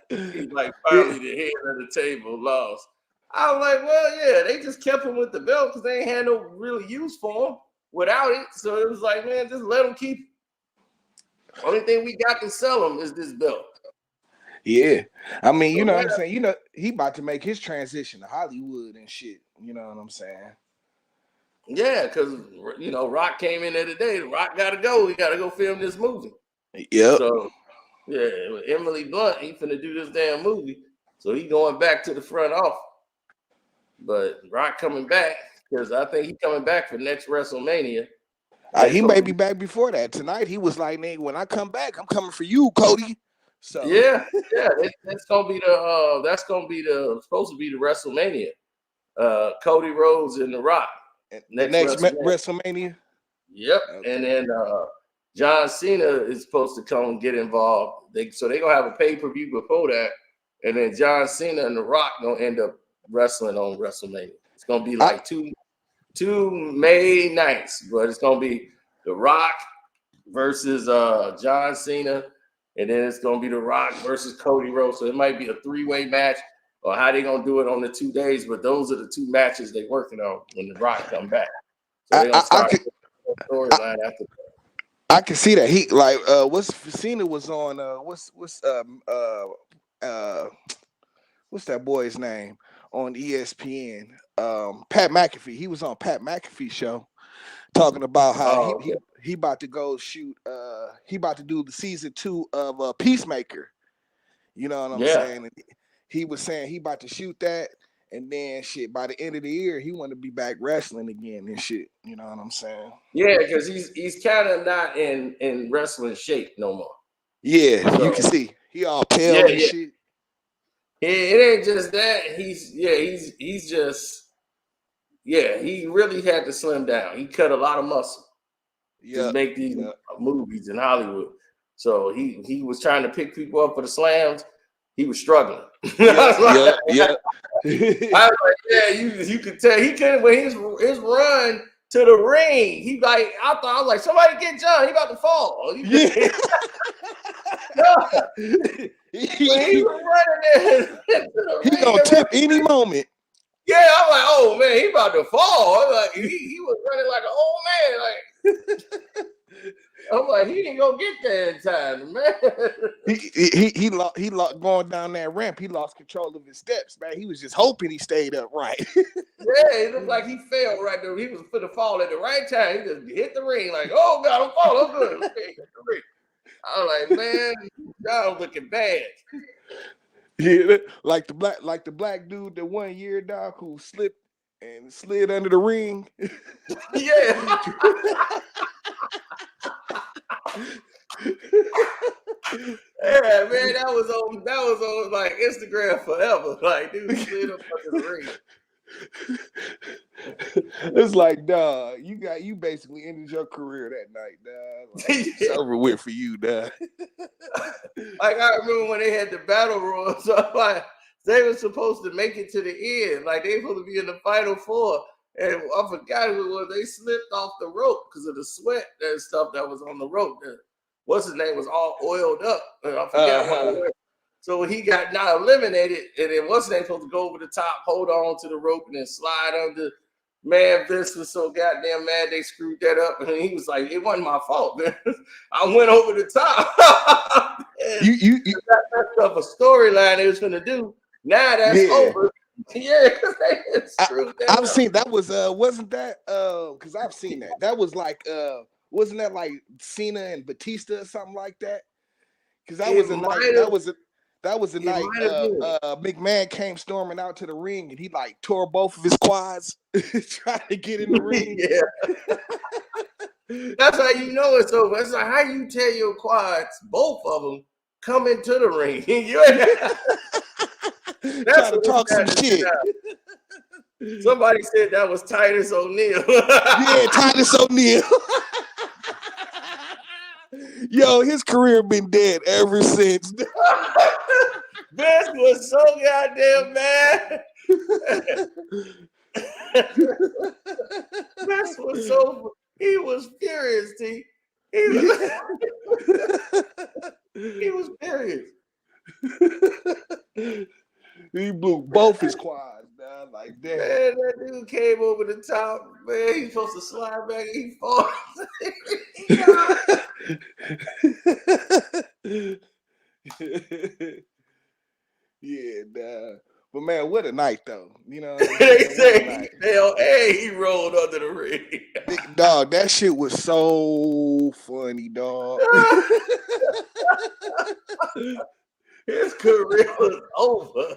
He's like, finally the head of the table lost. I was like, well, yeah, they just kept him with the belt because they ain't had no real use for him without it. So it was like, man, just let him keep it. Only thing we got to sell him is this belt. Yeah. I mean, you know what I'm saying? You know, he about to make his transition to Hollywood and shit. You know what I'm saying? Yeah, because, you know, Rock came in there today. Rock got to go. We got to go film this movie. Yep. So, yeah, Emily Blunt, he finna do this damn movie. So he going back to the front office. But Rock coming back, because I think he coming back for next WrestleMania. He may be back before that. Tonight, he was like, "Nigga, when I come back, I'm coming for you, Cody." So yeah, that's gonna be supposed to be the WrestleMania. Cody Rhodes and The Rock. Next WrestleMania. Yep, okay. And then John Cena is supposed to come and get involved. So they're gonna have a pay-per-view before that, and then John Cena and The Rock gonna end up wrestling on WrestleMania. It's gonna be like two May nights, but it's gonna be The Rock versus John Cena, and then it's gonna be The Rock versus Cody Rhodes. So it might be a 3-way match, or how they gonna do it on the 2 days. But those are the 2 matches they're working on when The Rock come back. So they're gonna start a storyline after that. I can see that. He like what's Cena was on what's that boy's name on ESPN? Pat McAfee. He was on Pat McAfee's show talking about how he about to go shoot he about to do the season 2 of Peacemaker. You know what I'm saying? And he was saying he about to shoot that, and then shit by the end of the year he want to be back wrestling again and shit. You know what I'm saying? Yeah, because he's kind of not in wrestling shape no more. Yeah, so, you can see he all pale and shit. It ain't just that. He's just he really had to slim down. He cut a lot of muscle to make these movies in Hollywood. So he was trying to pick people up for the slams. He was struggling. I was like, you could tell he couldn't. When his run to the ring, I was like, somebody get John. He about to fall. He was running there. He gonna tip any moment. Yeah, I'm like, oh man, he about to fall. I'm like, he was running like an old man. Like, I'm like, he didn't go get there in time, man. He lost going down that ramp. He lost control of his steps, man. He was just hoping he stayed upright. It looked like he fell right there. He was for the fall at the right time. He just hit the ring like, oh God, I'm falling. I'm good. Okay, hit the ring. I was like, man, y'all looking bad. Yeah, like the black dude that 1 year, dog, who slipped and slid under the ring. Yeah. Yeah, man, that was on like Instagram forever. Like, dude slid up under the ring. It's like, dog, you basically ended your career that night, dog. Like, it's over with for you, dog. Like, I remember when they had the battle royal, so like they were supposed to make it to the end, like they were supposed to be in the final 4, and I forgot who it was. They slipped off the rope because of the sweat and stuff that was on the rope. What's his name was all oiled up, and I forget what it was. So he got not eliminated, and then what's his name supposed to go over the top, hold on to the rope, and then slide under. Man, Vince was so goddamn mad they screwed that up, and he was like, "It wasn't my fault, man. I went over the top." you that's a storyline they was gonna do. Now that's over. Yeah, I've seen that was wasn't that because I've seen that. That was like wasn't that like Cena and Batista or something like that? Because that was a night. That was the night McMahon came storming out to the ring and he like tore both of his quads trying to get in the ring. That's how you know it's over. It's like how you tell your quads, both of them, come into the ring. Try to talk some shit. Somebody said that was Titus O'Neil. Yeah, Titus O'Neil. Yo, his career been dead ever since. Vince was so goddamn mad. Vince was he was furious, T. He was furious. He blew both his quads, man. Like that. Man, that dude came over the top. Man, he's supposed to slide back. He falls. Yeah, nah. But man, what a night though. You know, they say he rolled under the ring. Dog, that shit was so funny, dog. His career was over.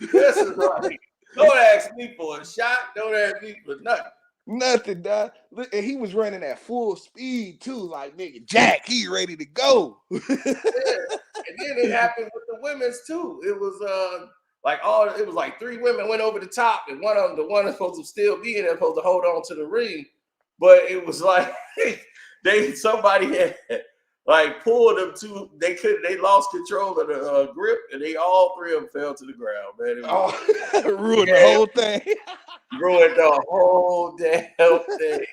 This is right. Don't ask me for a shot. Don't ask me for nothing. Nothing, dog. Look, and he was running at full speed too. Like nigga, Jack, he ready to go. Yeah. And then it happened with the women's too. It was it was like 3 women went over the top, and one of them, the one that's supposed to still be in there, supposed to hold on to the ring, but it was like somebody had like pulled them to. They lost control of the grip, and all 3 of them fell to the ground. Man, ruined the whole thing. Ruined the whole damn thing.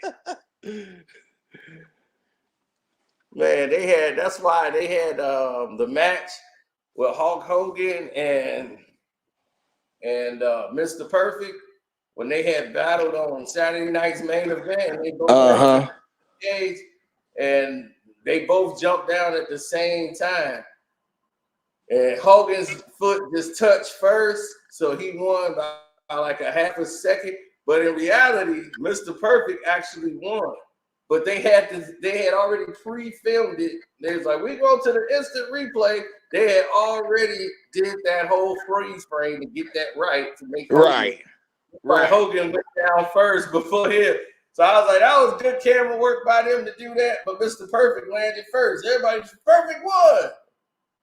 Man, that's why they had the match with Hulk Hogan and Mr. Perfect when they had battled on Saturday night's main event, and they both went to the stage and they both jumped down at the same time. And Hogan's foot just touched first, so he won by like a half a second. But in reality, Mr. Perfect actually won. But they had already pre-filmed it. They was like, we go to the instant replay. They had already did that whole freeze frame to get that right to make Hogan. Right. Hogan went down first before him. So I was like, that was good camera work by them to do that. But Mr. Perfect landed first. Everybody's Perfect won.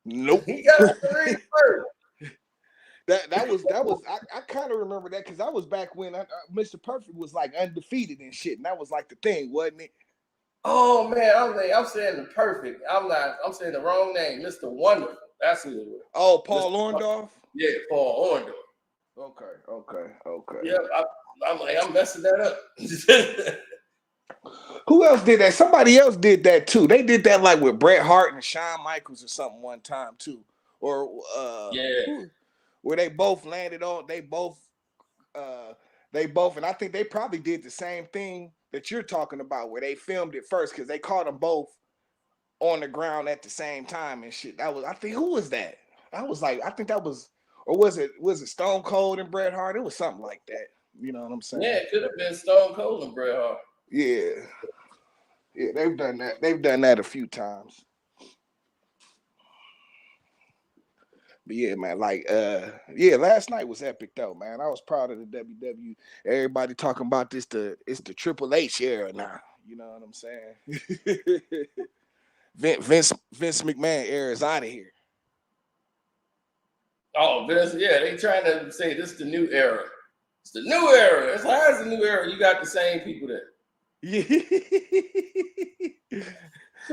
Nope. He got the ring first. That was I kind of remember that because I was back when Mr. Perfect was like undefeated and shit, and that was like the thing, wasn't it? Oh man, I'm saying the Perfect. I'm saying the wrong name, Mr. Wonderful. That's who it was. Oh, Paul Orndorff? Yeah, Paul Orndorff. Okay. Yeah, I'm messing that up. Who else did that? Somebody else did that too. They did that like with Bret Hart and Shawn Michaels or something one time too. Or where they both landed on, they both, and I think they probably did the same thing that you're talking about, where they filmed it first because they caught them both on the ground at the same time and shit. That was, I think, who was that? I was like, I think that was, or was it Stone Cold and Bret Hart? It was something like that. You know what I'm saying? Yeah, it could have been Stone Cold and Bret Hart. Yeah, they've done that. They've done that a few times. But yeah, man, last night was epic though, man. I was proud of the WWE. Everybody talking about it's the Triple H era now. You know what I'm saying? Vince McMahon era is out of here. Oh, Vince, yeah, they trying to say this is the new era. It's the new era. As hard as the new era, you got the same people there.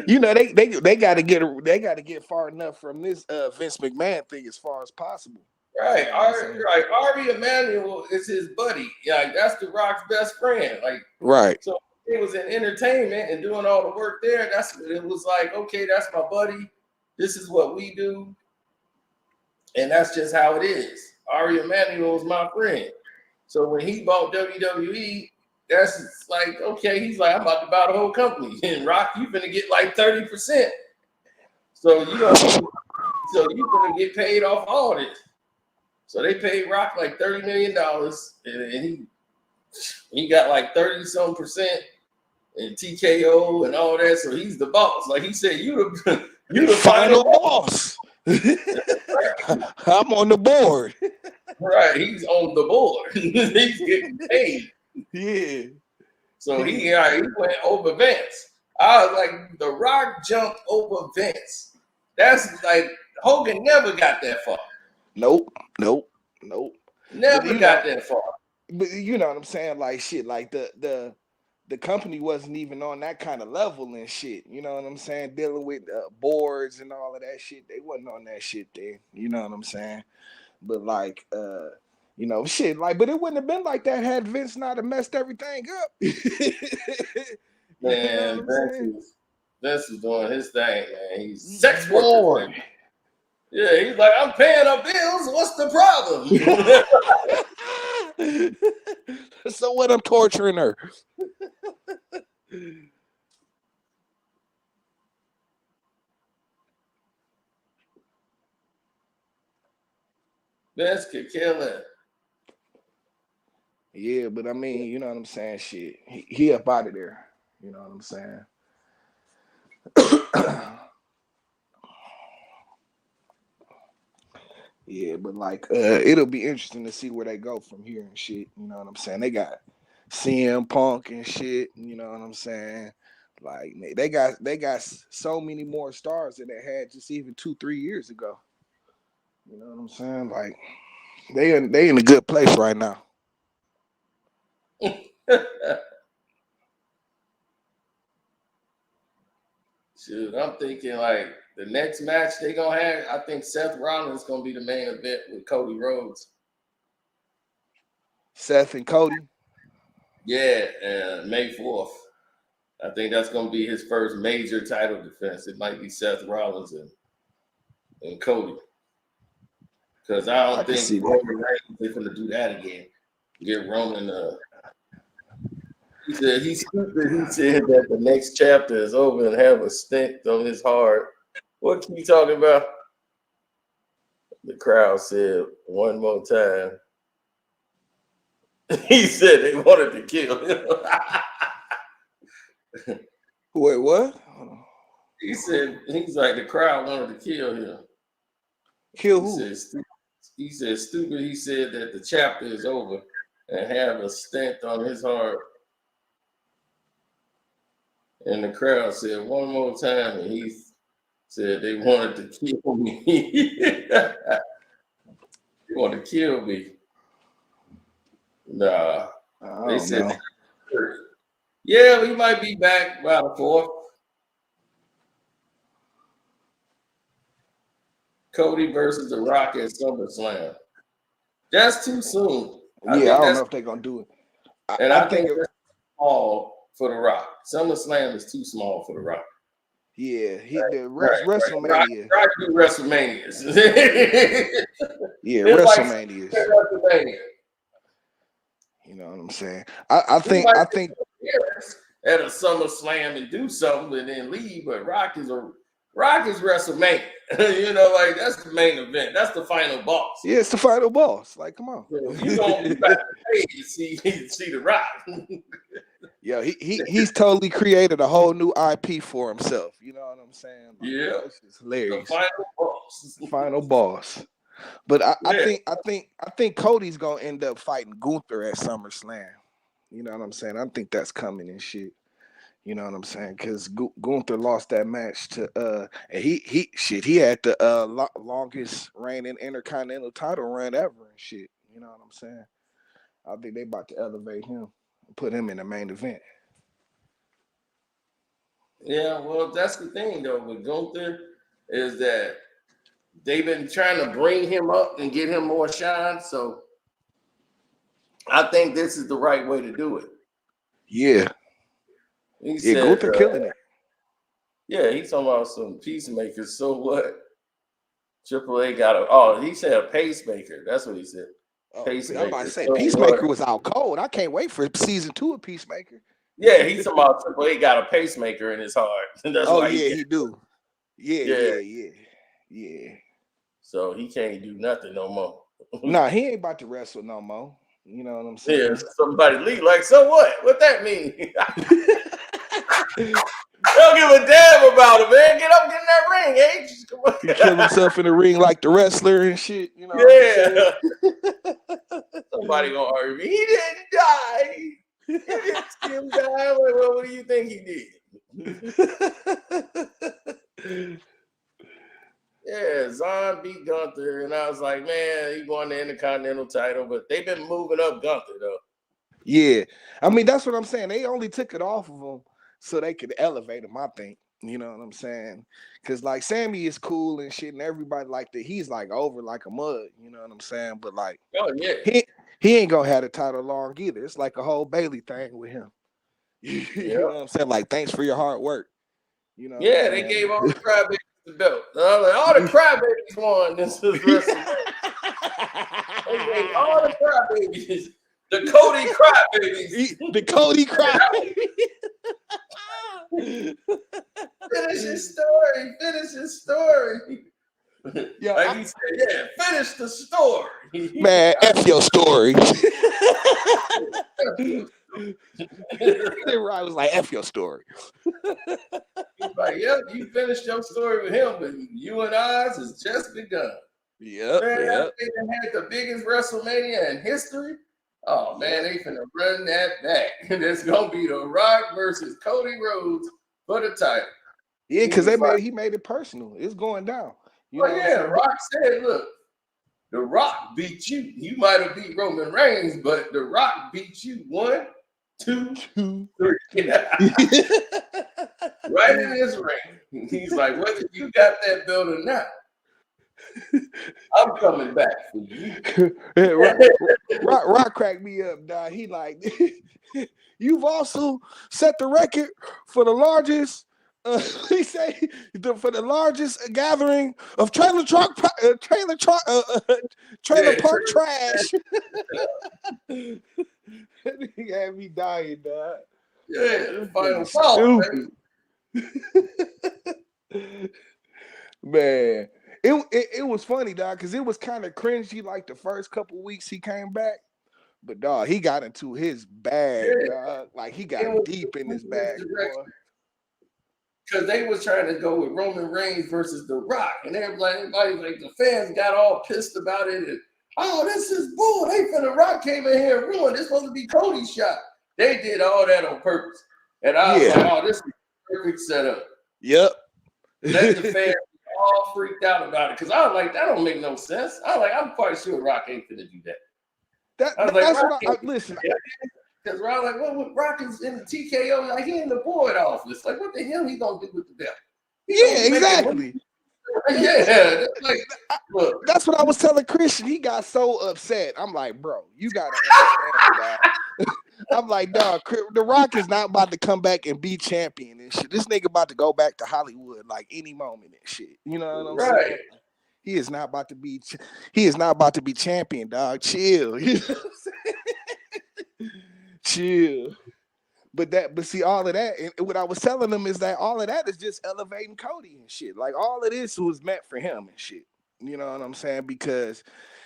You know, they got to get far enough from this Vince McMahon thing as far as possible. Right, Ari Emanuel is his buddy. Yeah, that's The Rock's best friend. Like, right. So it was in entertainment and doing all the work there. It was like, okay, that's my buddy. This is what we do, and that's just how it is. Ari Emanuel is my friend. So when he bought WWE, that's like, okay, he's like, I'm about to buy the whole company. And Rock, you're gonna get like 30%. So you're gonna get paid off all this. So they paid Rock like $30 million, and he got like 30-some% in TKO and all that. So he's the boss. Like he said, you the final boss. I'm on the board. Right, he's on the board. He's getting paid. Yeah. So he went over Vince. I was like, The Rock jumped over Vince. That's like Hogan never got that far. Nope. Never got that far. But you know what I'm saying? Like shit, like the company wasn't even on that kind of level and shit. You know what I'm saying? Dealing with boards and all of that shit. They wasn't on that shit then. You know what I'm saying? But like, you know, shit, like, but it wouldn't have been like that had Vince not have messed everything up. Man, Vince is doing his thing, man. He's sex worker. Yeah, he's like, I'm paying her bills. What's the problem? So what? I'm torturing her. Vince could kill it. Yeah, but I mean, you know what I'm saying? Shit, he up out of there. You know what I'm saying? Yeah, but like, it'll be interesting to see where they go from here and shit. You know what I'm saying? They got CM Punk and shit. You know what I'm saying? Like, they got so many more stars than they had just even 2-3 years ago. You know what I'm saying? Like, they in a good place right now. Shoot, I'm thinking like the next match they gonna have, I think Seth Rollins gonna be the main event with Cody Rhodes. Seth and Cody? Yeah, May 4th. I think that's going to be his first major title defense. It might be Seth Rollins and Cody. Because I don't think Roman Reigns is going to do that again. Get Roman. He said he's stupid. He said that the next chapter is over and have a stent on his heart. What are you talking about? The crowd said one more time. He said they wanted to kill him. Wait, what? He said he's like the crowd wanted to kill him. Kill who? He said stupid. He said that the chapter is over and have a stent on his heart. And the crowd said one more time, and he said they wanted to kill me. They want to kill me. Nah. They said, yeah, we might be back by the 4th. Cody versus The Rock at SummerSlam. That's too soon. I don't know if they're going to do it. I think it's small for The Rock. SummerSlam is too small for The Rock. Yeah, WrestleMania. Rock do WrestleManias. Yeah, WrestleManias. Like WrestleMania. You know what I'm saying? I think at a SummerSlam and do something and then leave, but Rock is WrestleMania. You know, like that's the main event. That's the final boss. Yeah, it's the final boss. Like, come on. You don't pay to see The Rock. Yeah, he's totally created a whole new IP for himself. You know what I'm saying? Like, yeah, it's hilarious. The final boss. Final boss. But I think Cody's gonna end up fighting Gunther at SummerSlam. You know what I'm saying? I think that's coming and shit. You know what I'm saying? Because Gunther lost that match to and he had the longest reigning Intercontinental title run ever and shit. You know what I'm saying? I think they about to elevate him and put him in the main event. Yeah, well, that's the thing though with Gunther is that they've been trying to bring him up and get him more shine. So I think this is the right way to do it. Yeah. Gunther killing it. Yeah, he's talking about some peacemakers. So what? Triple A got he said a pacemaker. That's what he said. Pacemaker. I'm about to say Peacemaker was out cold. I can't wait for season 2 of Peacemaker. Yeah, he's talking about Triple A got a pacemaker in his heart. That's why he do. Yeah. So he can't do nothing no more. Nah, he ain't about to wrestle no more. You know what I'm saying? Yeah, somebody leave like, so what? What that mean? Don't give a damn about it, man. Get up, get in that ring, eh? Come on. He killed himself in the ring like the wrestler and shit. You know? Yeah. Somebody gonna argue me. He didn't die. He didn't see him die. Like, well, what do you think he did? Yeah, Zahn beat Gunther, and I was like, man, he won the Intercontinental title, but they've been moving up Gunther, though. Yeah. I mean, that's what I'm saying. They only took it off of him so they could elevate him, I think. You know what I'm saying? Because, like, Sammy is cool and shit, and everybody like that. He's, like, over like a mud. You know what I'm saying? But, like, he ain't going to have the title long either. It's like a whole Bailey thing with him. You know what I'm saying? Like, thanks for your hard work. You know? Yeah, they gave all the crybabies the belt. All the crybabies won this wrestling. They gave all the crybabies. The Cody crybabies. The Cody crybabies. Finish his story. Yeah, like he said, finish the story. Man, F your story. I was like, F your story. He's like, yep, you finished your story with him, but you and ours has just begun. Yep. Man, they had the biggest WrestleMania in history. Oh man, they finna run that back. It's gonna be The Rock versus Cody Rhodes for the title. Yeah, because he made it personal. It's going down. Rock said, look, The Rock beat you. You might have beat Roman Reigns, but The Rock beat you 1, 2, 3. Right in his ring. He's like, whether you got that belt or not, I'm coming back for you. Rock cracked me up, dog. He like, you've also set the record for the largest. He say for the largest gathering of trailer park trash. He had me dying, dog. Yeah, the final thought, man. It was funny, dog, because it was kind of cringy like the first couple weeks he came back. But dog, he got into his bag, dog. Like he got deep in his bag, boy. Because they was trying to go with Roman Reigns versus The Rock, and everybody like the fans got all pissed about it. And, oh, this is bull. They for The Rock came in here and ruined. It's supposed to be Cody's shot. They did all that on purpose, and I was like, oh, this is a perfect setup. Yep. Let the fans all freaked out about it because I was like, that don't make no sense. I was like, I'm quite sure Rock ain't gonna do that. That's what listen. Because Rock like, well, Rock is in the TKO, like he in the board office. Like, what the hell he gonna do with the belt? Exactly. Yeah, like, look. That's what I was telling Christian. He got so upset. I'm like, bro, you gotta understand, dog. I'm like, dog, The Rock is not about to come back and be champion and shit. This nigga about to go back to Hollywood like any moment and shit. You know what I'm saying? He is not about to be. He is not about to be champion, dog. Chill. You know what I'm saying? Chill. But see, all of that, and what I was telling them is that all of that is just elevating Cody and shit. Like all of this was meant for him and shit. You know what I'm saying? Because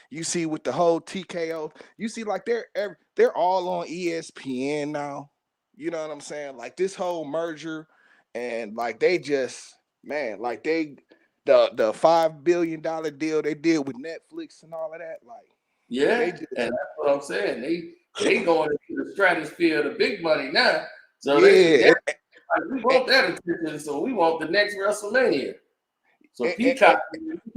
you see with the whole TKO, you see like they're all on ESPN now. You know what I'm saying? Like this whole merger, and like they just like the $5 billion deal they did with Netflix and all of that. Like and that's what I'm saying. They going into the stratosphere of the big money now. So we want that attention. So we want the next WrestleMania. So Peacock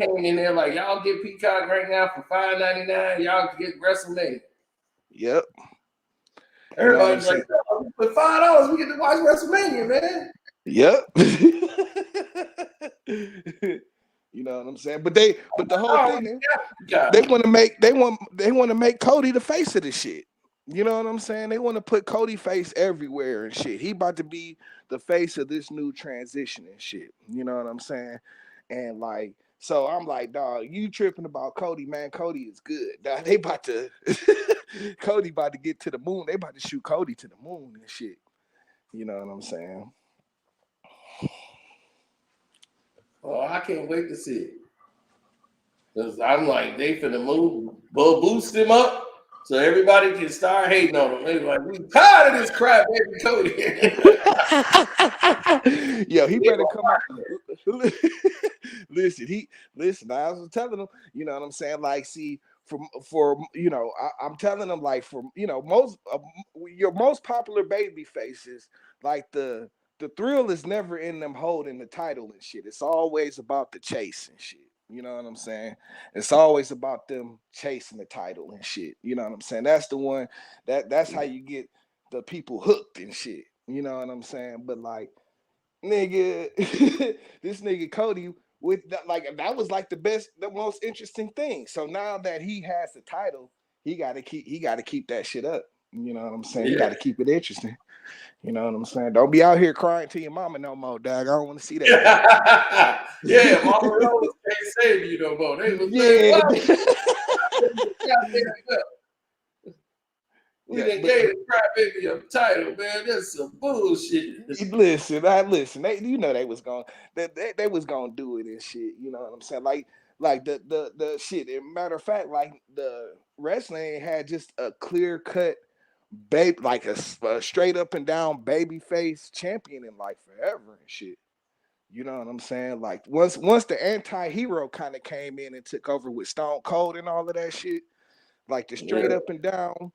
came in there like, y'all get Peacock right now for $5.99. Y'all can get WrestleMania. Yep. Everybody's like, for $5 we get to watch WrestleMania, man. Yep. You know what I'm saying? But the whole thing, they want to make Cody the face of this shit. You know what I'm saying? They want to put Cody face everywhere and shit. He about to be the face of this new transition and shit. You know what I'm saying? And like, so I'm like, dog, you tripping about Cody, man. Cody is good. Dog, they about to Cody about to get to the moon. They about to shoot Cody to the moon and shit. You know what I'm saying? Oh, I can't wait to see it. Because I'm like, they finna move, boost him up so everybody can start hating on him. They like, we tired of this crap, baby Cody. Yo, he better come out. Listen, I was telling him, you know what I'm saying? Like, see, for you know, I'm telling them, like, for, you know, your most popular baby faces, like the thrill is never in them holding the title and shit. It's always about the chase and shit. You know what I'm saying? It's always about them chasing the title and shit. You know what I'm saying? That's the one that's how you get the people hooked and shit. You know what I'm saying? But like, nigga, this nigga Cody with that, like, that was like the most interesting thing. So now that he has the title, he gotta keep that shit up. You know what I'm saying? You gotta keep it interesting. You know what I'm saying? Don't be out here crying to your mama no more, dog. I don't want to see that. Yeah, Mama Rose can't save you no more. They was we done gave the crybaby a title, man. That's some bullshit. Listen. They, you know, they was gonna do it and shit. You know what I'm saying? Like the shit. As a matter of fact, like the wrestling had just a clear cut. Like a straight up and down baby face champion in like forever and shit. You know what I'm saying? Like once the anti-hero kind of came in and took over with Stone Cold and all of that shit, like the straight up and down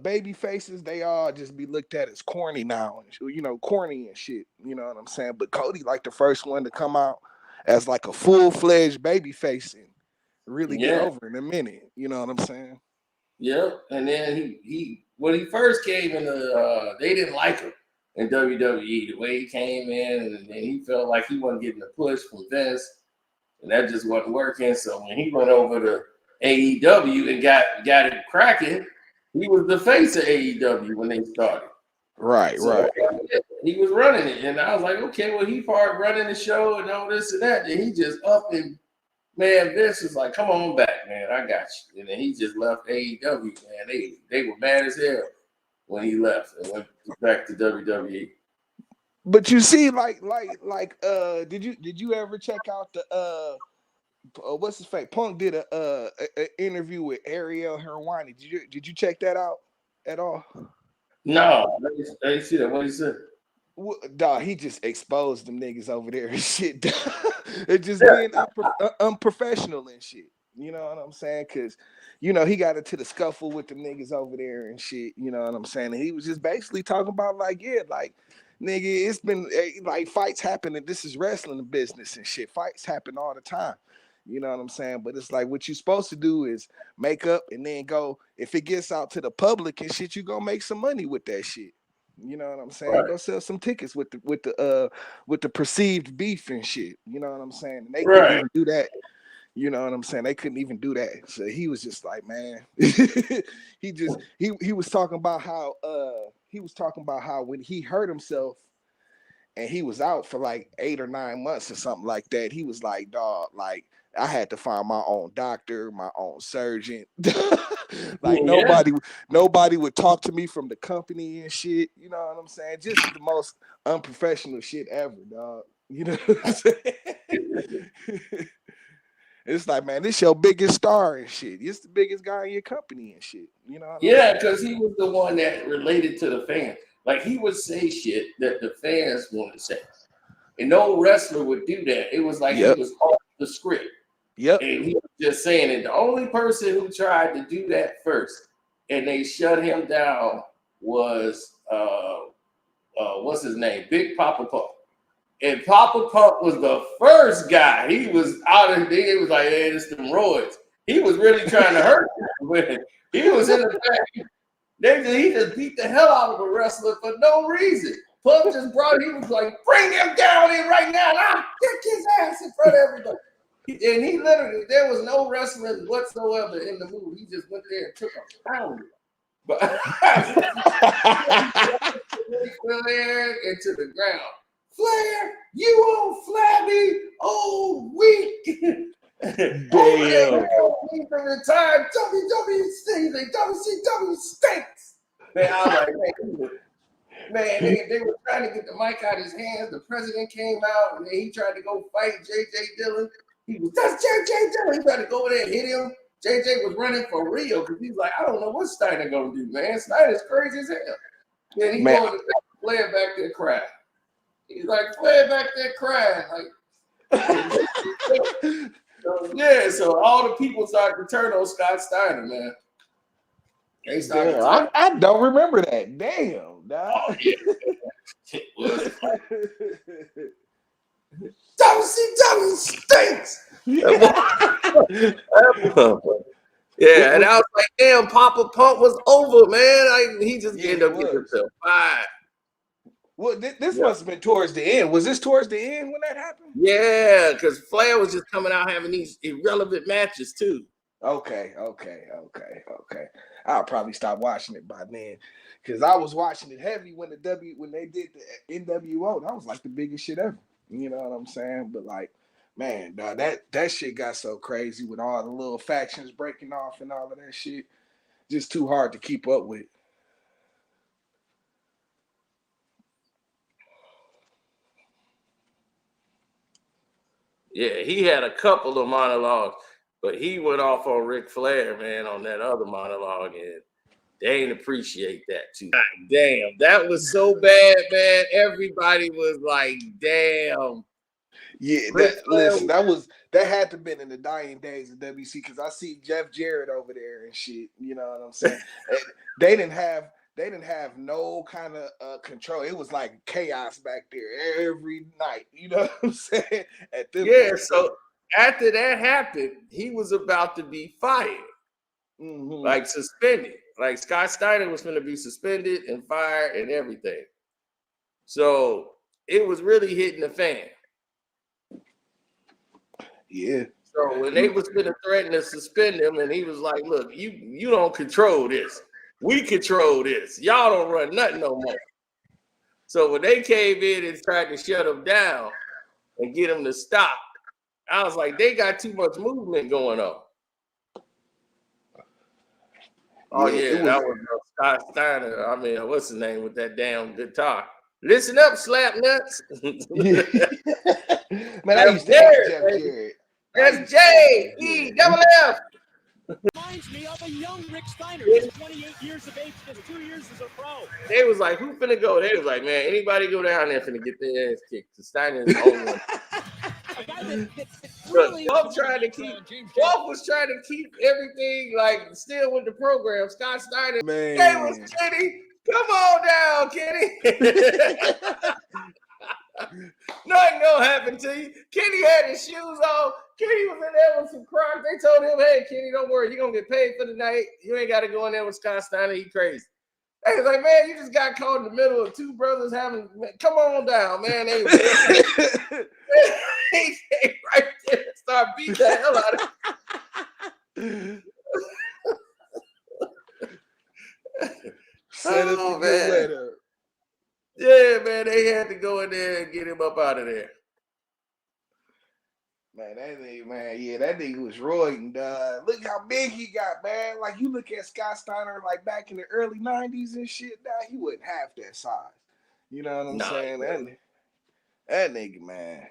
baby faces, they all just be looked at as corny now, and, you know, corny and shit. You know what I'm saying? But Cody like the first one to come out as like a full-fledged baby face and really get over in a minute. You know what I'm saying? Yep. And then he when he first came in they didn't like him in WWE, the way he came in, and he felt like he wasn't getting the push from Vince. and that just wasn't working. So when he went over to AEW and got it cracking, he was the face of AEW when they started. Right. He was running it, and I was like, okay, well, he part running the show and all this and that. And he just up and man, Vince was like, come on back, man, I got you. And then he just left AEW, man. They were mad as hell when he left and went back to WWE. But you see, did you ever check out the what's his face? Punk did a interview with Ariel Helwani. Did you check that out at all? No, I didn't see that. What he said? Dog, he just exposed them niggas over there and shit. They're just being unprofessional and shit. You know what I'm saying? Because, you know, he got into the scuffle with the niggas over there and shit. You know what I'm saying? And he was just basically talking about nigga, it's been like fights happen and this is wrestling business and shit. Fights happen all the time. You know what I'm saying? But it's like what you're supposed to do is make up and then go. If it gets out to the public and shit, you gonna make some money with that shit. You know what I'm saying? Right. Go sell some tickets with the perceived beef and shit. You know what I'm saying? And they couldn't even do that. You know what I'm saying? They couldn't even do that. So he was just like, man, he was talking about how when he hurt himself and he was out for like 8 or 9 months or something like that, he was like, dog, like I had to find my own doctor, my own surgeon. Nobody would talk to me from the company and shit. You know what I'm saying? Just the most unprofessional shit ever, dog. You know what I'm saying? It's like, man, this your biggest star and shit. It's the biggest guy in your company and shit. You know what I'm saying? Because he was the one that related to the fans. Like he would say shit that the fans wanted to say. And no wrestler would do that. It was like he was off the script. Yep. And he was just saying it. The only person who tried to do that first and they shut him down was what's his name? Big Papa Pump. And Papa Pump was the first guy. He was out of there. It was like, hey, it's them roids. He was really trying to hurt him with it. He was in the back. He just beat the hell out of a wrestler for no reason. Pump just he was like, bring him down in right now. And I'll kick his ass in front of everybody. And he literally, there was no wrestling whatsoever in the movie. He just went there and took a pound. But Flair into the ground. Flair, you old flabby, old weak. Damn. Retired WWE stinks. WCW stinks. Man, I was like, man, they were trying to get the mic out of his hands. The president came out and then he tried to go fight JJ Dillon. That's JJ Dillon. He tried to go over there and hit him. JJ was running for real because he's like, I don't know what Steiner gonna do, man. Steiner's crazy as hell. Then he going to Flair back there crying. He's like, Flair back there crying. Like, so all the people started to turn on Scott Steiner, man. They started I don't remember that. Damn, dog. Oh, yeah. WCW stinks. Yeah, and I was like, damn, Papa Pump was over, man. He just ended up getting himself fired. Well, this must have been towards the end. Was this towards the end when that happened? Yeah, because Flair was just coming out having these irrelevant matches too. Okay. I'll probably stop watching it by then, because I was watching it heavy when they did the NWO. That was like the biggest shit ever. You know what I'm saying? But like, man, dog, that shit got so crazy with all the little factions breaking off and all of that shit. Just too hard to keep up with. Yeah, he had a couple of monologues, but he went off on Ric Flair, man, on that other monologue, and they ain't appreciate that too. Damn, that was so bad, man. Everybody was like, damn. Yeah, that had to have been in the dying days of WC, because I see Jeff Jarrett over there and shit. You know what I'm saying? They didn't have no kind of control. It was like chaos back there every night. You know what I'm saying? So after that happened, he was about to be fired, like suspended. Like Scott Steiner was going to be suspended and fired and everything. So it was really hitting the fan. Yeah. So when they was going to threaten to suspend him, and he was like, "Look, you don't control this. We control this. Y'all don't run nothing no more." So when they came in and tried to shut him down and get him to stop, I was like, they got too much movement going on. Oh yeah, that was Scott Steiner. I mean, what's his name with that damn guitar? Listen up, slap nuts. Yeah. Man, I used to hate Jeff Jarrett. That's J.E. Double F. Reminds me of a young Rick Steiner. He's 28 years of age, just 2 years as a pro. They was like, who finna go? They was like, man, anybody go down there finna get their ass kicked. The Steiner is the only one. Really Wolf was trying to keep everything like still with the program. Scott Steiner, man. Hey, was Kenny. Come on down, Kenny. Nothing gonna happen to you. Kenny had his shoes on. Kenny was in there with some Crocs. They told him, hey, Kenny, don't worry. You're gonna get paid for the night. You ain't got to go in there with Scott Steiner. He crazy. They was like, man, you just got caught in the middle of two brothers having. Man, come on down, man. They he came right there and started beating the hell out of him. Oh, man. Yeah, man, they had to go in there and get him up out of there. Man, that nigga, man, yeah, that nigga was roiding, dog. Look how big he got, man. Like, you look at Scott Steiner, like, back in the early 90s and shit, dog, he wasn't half that size. You know what I'm saying? That nigga, man.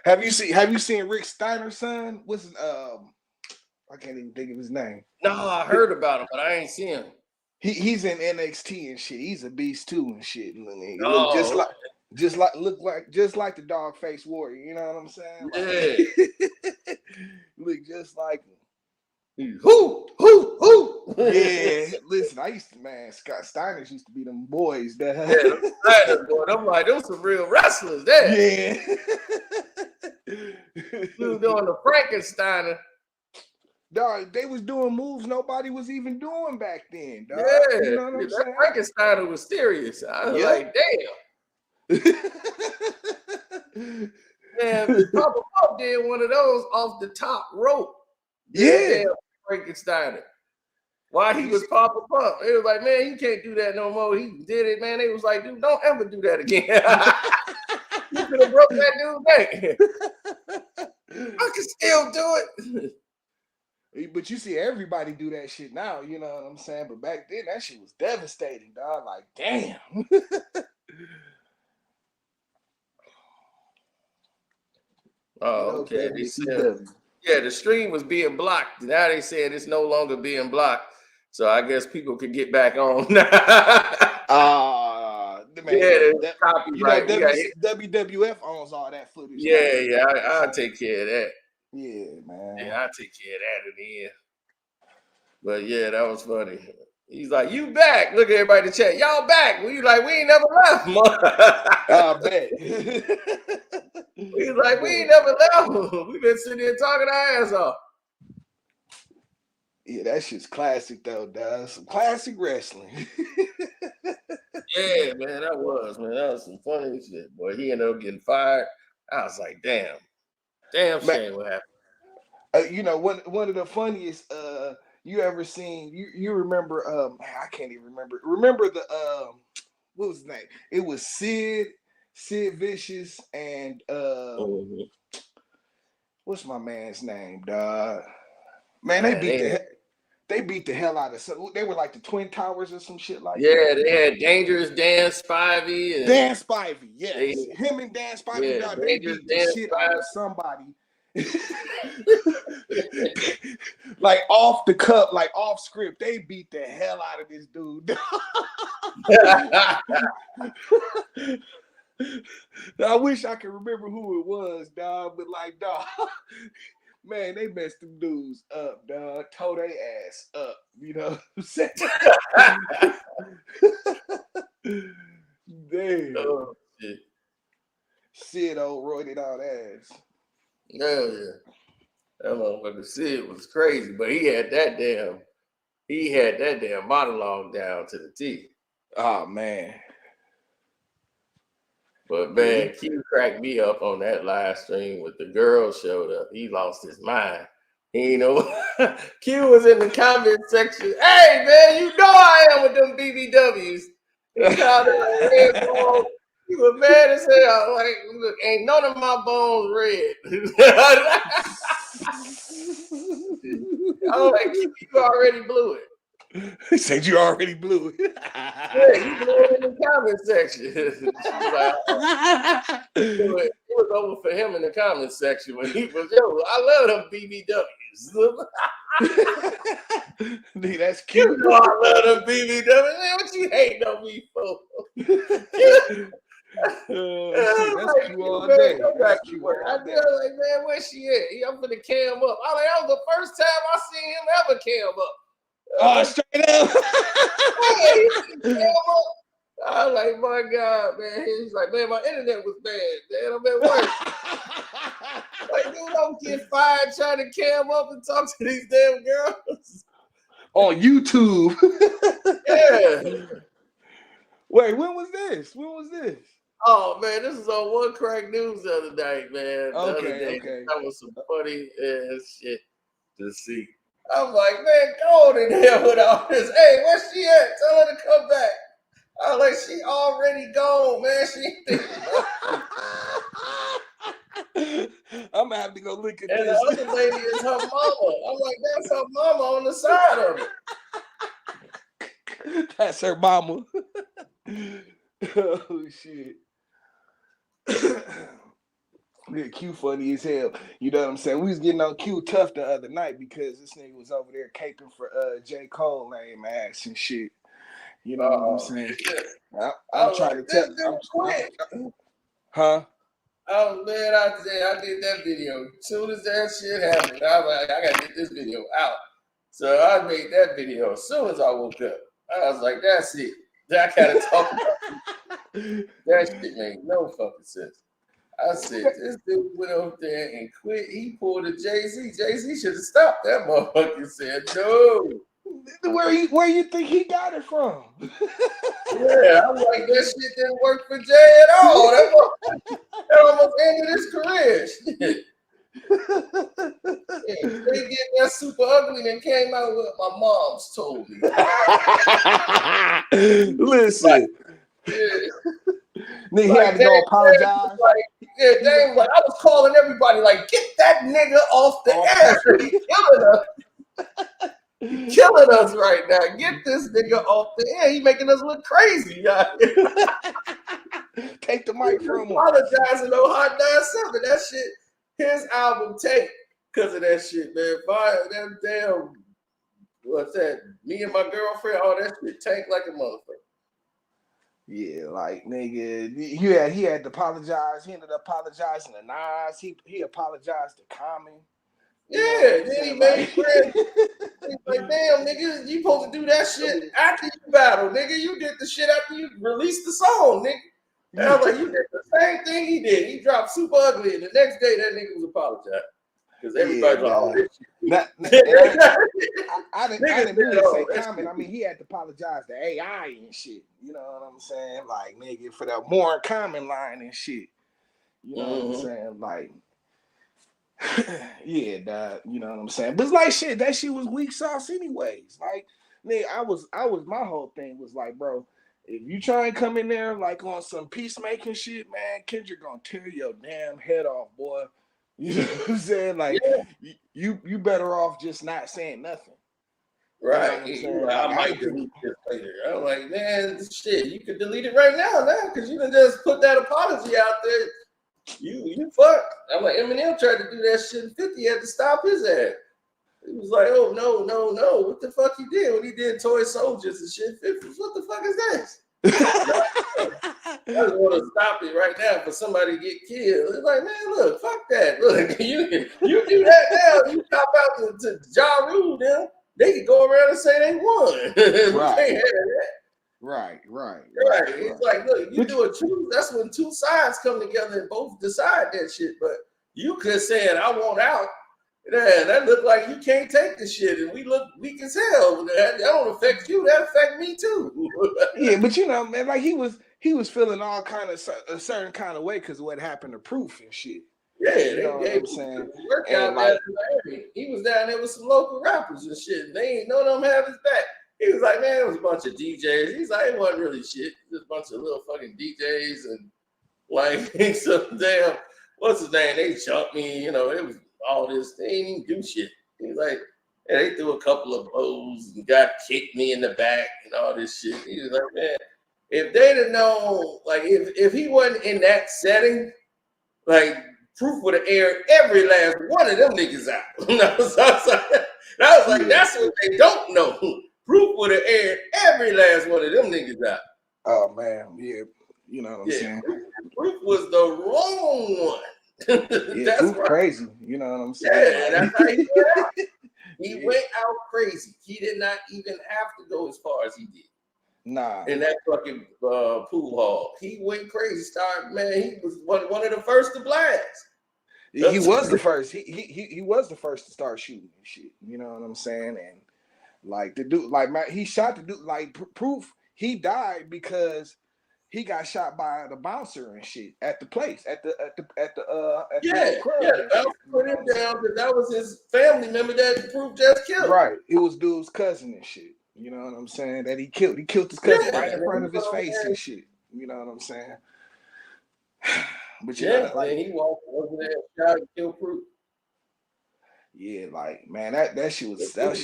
Have you seen Rick Steiner's son? What's his, I can't even think of his name. No, I heard about him, but I ain't seen him. He's in NXT and shit. He's a beast too and shit. Look just like the dog face warrior. You know what I'm saying? Yeah. Look just like him. Who? Yeah. Listen, Scott Steiner's used to be them boys. Yeah, them Steiners, boy. I'm like, those some real wrestlers there. Yeah. He was doing the Frankensteiner. Dog, they was doing moves nobody was even doing back then, dog. Yeah, you know what I'm saying? Frankensteiner was serious. I was like, damn. Man, Papa Pump did one of those off the top rope. Yeah. Frankensteiner. While he was Papa Pump. They was like, man, you can't do that no more. He did it, man. They was like, dude, don't ever do that again. You could have broke that dude's neck. I can still do it. But you see everybody do that shit now, you know what I'm saying? But back then, that shit was devastating, dog. Like, damn. Oh, okay. Yeah, the stream was being blocked. Now they said it's no longer being blocked. So I guess people could get back on. Copyright. WWF owns all that footage. Yeah, I'll take care of that. Yeah, man. Yeah, I'll take care of that in the end. But yeah, that was funny. He's like, you back. Look at everybody in the chat. Y'all back. We like, we ain't never left, I bet. He's like, we ain't never left. We've been sitting here talking our ass off. Yeah, that shit's classic though, dog. Some classic wrestling. Yeah, man, that was some funny shit. Boy, he ended up getting fired. I was like, damn shame what happened. You know, one of the funniest you ever seen, you remember I can't even remember. Remember the what was his name? It was Sid Vicious and what's my man's name, dog? Man, they beat the hell out of some. They were like the Twin Towers or some shit like that. Yeah, they had Dangerous Dan Spivey. Dan Spivey, yes. Him and Dan Spivey, dog, they beat the shit out of somebody. Like off the cup, like off script, they beat the hell out of this dude. I wish I could remember who it was, dog, but like, dog, man, they messed them dudes up, dog. Tore their ass up, you know what I'm saying? Damn. Oh, shit. Sid old roided out ass. Hell yeah. That motherfucker Sid was crazy, but he had that damn monologue down to the T. Oh man. But man, Q cracked me up on that live stream with the girl showed up. He lost his mind. You know, Q was in the comment section. Hey man, you know I am with them BBWs. He called it a red ball. He was mad as hell. Like, look, ain't none of my bones red. I was like, you already blew it. He said you already blew it. Yeah, you blew it in the comment section. Like, it was over for him in the comment section when he was, I love them BBWs. Dude, that's cute. You know I love them BBWs. Man, what you hating on me for? Shit, that's like, cute all man, day. Go back That's to cute work. all I day. tell like, man, where's she at? I'm finna cam up. I like, that was the first time I seen him ever cam up. Oh, straight up. Hey, cam up. I was like, my God, man. He's like, man, my internet was bad. Man, I'm at work. Like, dude, don't get fired trying to cam up and talk to these damn girls. On YouTube. Yeah. Wait, when was this? Oh man, this is on One Crack News the other night, man. The other day, Okay. that was some funny ass shit to see. I'm like, man, go on in there with all this. Hey, where's she at? Tell her to come back. I was like, she already gone, man. She ain't thinking about it. I'm gonna have to go look at And this. the other lady is her mama. I'm like, that's her mama on the side of it. That's her mama. Oh shit. Yeah, Q funny as hell. You know what I'm saying? We was getting on Q tough the other night because this nigga was over there caping for J. Cole lame ass and shit. You know what I'm saying? I'm trying to tell. Huh? Oh man, I did that video. As soon as that shit happened, I was like, I gotta get this video out. So I made that video as soon as I woke up. I was like, that's it. I gotta talk about it. That shit made no fucking sense. I said, this dude went over there and quit. He pulled a Jay-Z. Jay-Z should have stopped that motherfucker. Said, no. Where you think he got it from? Yeah, I'm like, that shit didn't work for Jay at all. That almost ended his career. Shit. Yeah, they get that super ugly and came out with my mom's told me. Listen. Yeah. He had to go apologize. Dang, I was calling everybody like, get that nigga off the air. He's killing us right now. Get this nigga off the air. He making us look crazy. Take the mic from him. Apologizing on Hot 97. That shit, his album tanked because of that shit, man. That damn, what's that? Me and my girlfriend, all that shit tanked like a motherfucker. Yeah, like nigga, he had to apologize. He ended up apologizing to Nas. He apologized to Common. Yeah, then he made friends. He's like, damn, nigga, you supposed to do that shit after you battle, nigga. You did the shit after you released the song, nigga. And I was like, you did the same thing he did. He dropped Super Ugly, and the next day that nigga was apologizing. Because everybody's like, oh, this shit. I didn't mean to say Common. I mean, he had to apologize to AI and shit. You know what I'm saying? Like, nigga, for that more Common line and shit. You know what I'm saying? Like, yeah, dog. You know what I'm saying? But it's like shit, that shit was weak sauce anyways. Like, nigga, I was my whole thing was like, bro, if you try and come in there like on some peacemaking shit, man, Kendrick gonna tear your damn head off, boy. You know what I'm saying? Like, you better off just not saying nothing. Right. You know I might delete this later. I'm like, man, shit, you could delete it right now, because you can just put that apology out there. You fucked. I'm like, Eminem tried to do that shit and 50 had to stop his ass. He was like, oh, no. What the fuck he did when he did Toy Soldiers and shit? 50, what the fuck is this? I just want to stop it right now for somebody to get killed. It's like, man, look, fuck that. Look, you do that now. You cop out to Ja Rule now. They can go around and say they won. Right. Right. It's like, look, you do a truth. That's when two sides come together and both decide that shit. But you could say it, I want out. Yeah, that look like you can't take the shit, and we look weak as hell. That don't affect you. That affect me too. Yeah, but you know, man, like he was he was feeling all kind of a certain kind of way because of what happened to Proof and shit. Yeah, You they know what gave I'm saying? him work And out there in Miami. He was down there with some local rappers and shit. They ain't none of them have his back. He was like, man, it was a bunch of DJs. He's like, it wasn't really shit. Just a bunch of little fucking DJs and like some damn, what's his name? They jumped me, it was all this. They ain't even do shit. He's like, yeah, they threw a couple of bows and got kicked me in the back and all this shit. He was like, man, if they'd have known, like if he wasn't in that setting, like Proof would have aired every last one of them niggas out. I was like, that's what they don't know. Proof would have aired every last one of them niggas out. Oh man, yeah, you know what I'm saying. Proof was the wrong one. Yeah, that's Proof why, crazy. You know what I'm saying? Yeah, that's how he went out. He went out crazy. He did not even have to go as far as he did. Nah. In that fucking pool hall. He went crazy. He was one of the first to blast. He was the first. He was the first to start shooting and shit. You know what I'm saying? And like the dude, like he shot the dude. Like Proof, he died because he got shot by the bouncer and shit at the place at the club. The bouncer put him down because that was his family member that Proof just killed. Right, it was dude's cousin and shit. You know what I'm saying? That he killed his cousin right in front of his face and shit. You know what I'm saying? But and he walked over there and shot and killed Proof. Yeah, like man, that shit was sad.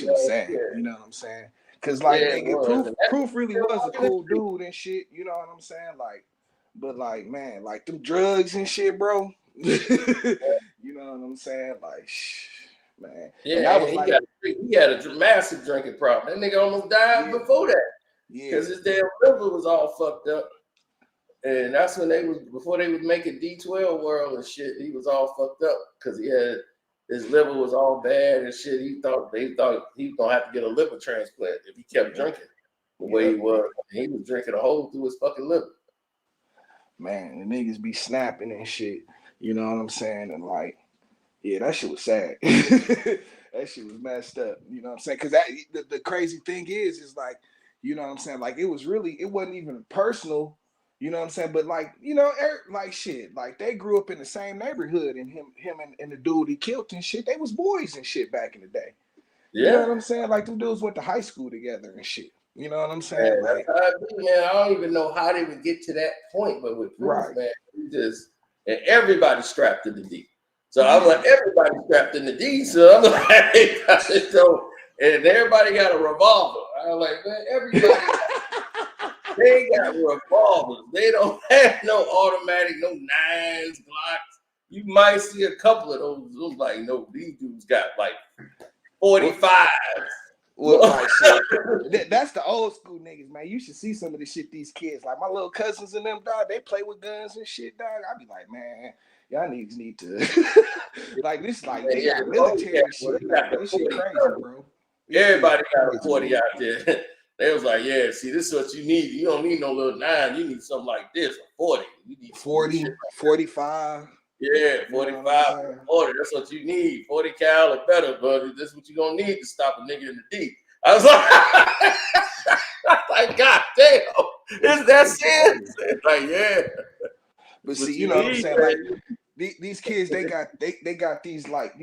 You know what I'm saying? Cause like nigga, Proof really was a cool dude and shit. You know what I'm saying? Like, but like man, like them drugs and shit, bro. You know what I'm saying? Like, man. Yeah, he had a massive drinking problem. That nigga almost died before that. Yeah, because his damn liver was all fucked up. And that's when before they was making D12 World and shit, he was all fucked up because his liver was all bad and shit. They thought he was gonna have to get a liver transplant if he kept drinking the way he was. He was drinking a hole through his fucking liver. Man, the niggas be snapping and shit. You know what I'm saying? And like, yeah, that shit was sad. That shit was messed up. You know what I'm saying? Because the crazy thing is like, you know what I'm saying? Like it wasn't even personal. You know what I'm saying? But like, like shit, like they grew up in the same neighborhood, and him and the dude he killed and shit, they was boys and shit back in the day. Yeah. You know what I'm saying? Like them dudes went to high school together and shit. You know what I'm saying? Man, I don't even know how they would get to that point, but with Proof, man, and everybody strapped in the D. So I'm like, everybody strapped in the D. So I'm like, and everybody got a revolver. I'm like, man, everybody. They got revolvers. They don't have no automatic, no 9s, Glocks. You might see a couple of those. Like, no, these dudes got like 45. Well, like shit. That's the old school niggas, man. You should see some of the shit these kids, like my little cousins and them, dog. They play with guns and shit, dog. I be like, man, y'all niggas need to like this, like they got military shit. Like, this shit crazy, bro. Everybody got a 40 out there. They was like, yeah, see, this is what you need. You don't need no little 9. You need something like this, a 40. You need 40, 45. Yeah, 45, 40. That's what you need. 40 cal or better, buddy. That's what you're going to need to stop a nigga in the D. I was like, God damn. Is that serious? Like, yeah. But see, you know what I'm saying? Like, these kids, they got these, like,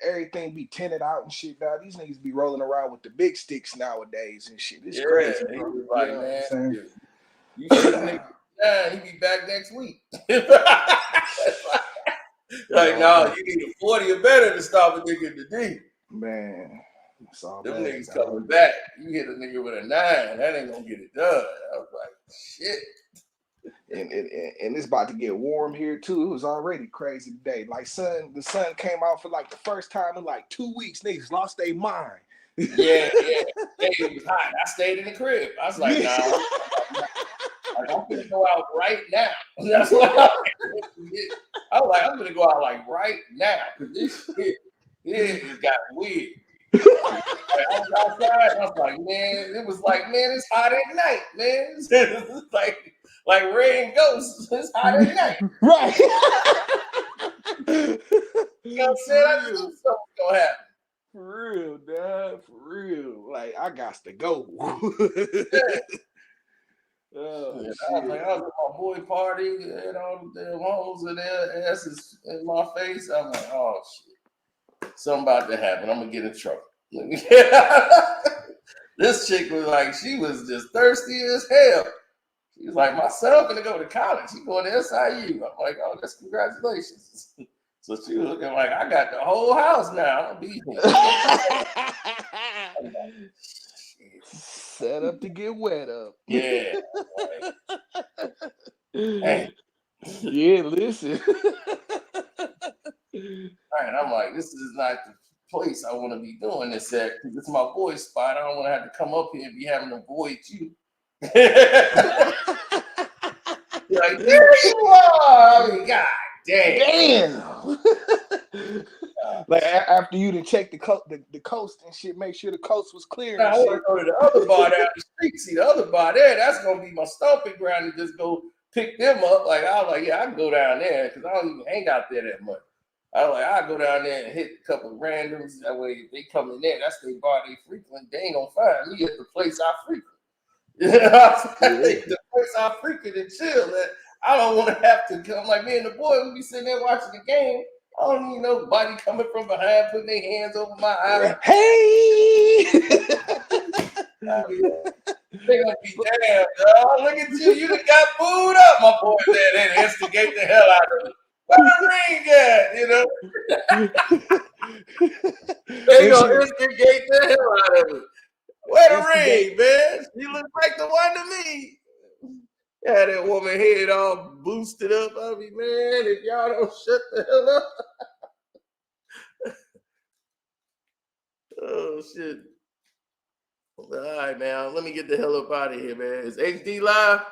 everything be tinted out and shit, dog. These niggas be rolling around with the big sticks nowadays and shit. It's crazy, bro. He was like, man, you shoot a nigga, he be back next week. Like, no, you need a 40 or better to stop a nigga in the D. Man, that's all them niggas coming back. You hit a nigga with a 9, that ain't gonna get it done. I was like, shit. And it's about to get warm here too. It was already crazy today. Like the sun came out for like the first time in like 2 weeks. Niggas lost their mind. Yeah. It was hot. I stayed in the crib. I was like, nah. I'm gonna go out right now. That's what I was like, I'm gonna go out like right now because this shit it got weird. I was outside. I was like, man, it was like, man, it's hot at night, man. It's like rain ghosts. It's hot at night. Right. You know what I'm saying? I just knew something was gonna happen. For real, dad. For real. Like, I got to go. Oh, Yeah, I was shit. like, I was at my boy party, and all the damn hoes and their asses in my face. I'm like, oh shit, something about to happen. I'm gonna get in trouble. This chick was like, she was just thirsty as hell. She was like, my son gonna go to college. He going to SIU. I'm like, oh, that's congratulations. So she was looking like, I got the whole house now. I'll be here. Set up to get wet up. Yeah. Hey. Yeah, listen. Right, I'm like, this is not the place I want to be doing this at. This is my boy's spot. I don't want to have to come up here and be having to avoid you. Like, there you are. I mean, god damn. Like after you to check the coast and shit, make sure the coast was clear and I shit. want to go to the other bar down the street. See the other bar there. That's gonna be my stomping ground and just go pick them up. Like I was like, yeah, I can go down there because I don't even hang out there that much. I was like, I go down there and hit a couple of randoms. That way, if they come in there, that's the bar they frequent. They ain't gonna find me at the place I frequent. You know what I'm saying? The place I frequent and chill at. I don't want to have to come. Like me and the boy, we be sitting there watching the game. I don't need nobody coming from behind, putting their hands over my eyes. Hey! They gonna be damn, dog. Look at you. You done got booed up, my boy. There, they instigate the hell out of me. Where the ring at? You know? They gonna instigate the hell out of me. Where the ring, man? You look like the one to me. Yeah, that woman head all boosted up. I mean, man, if y'all don't shut the hell up. Oh shit. All right, man. Let me get the hell up out of here, man. Is HD live?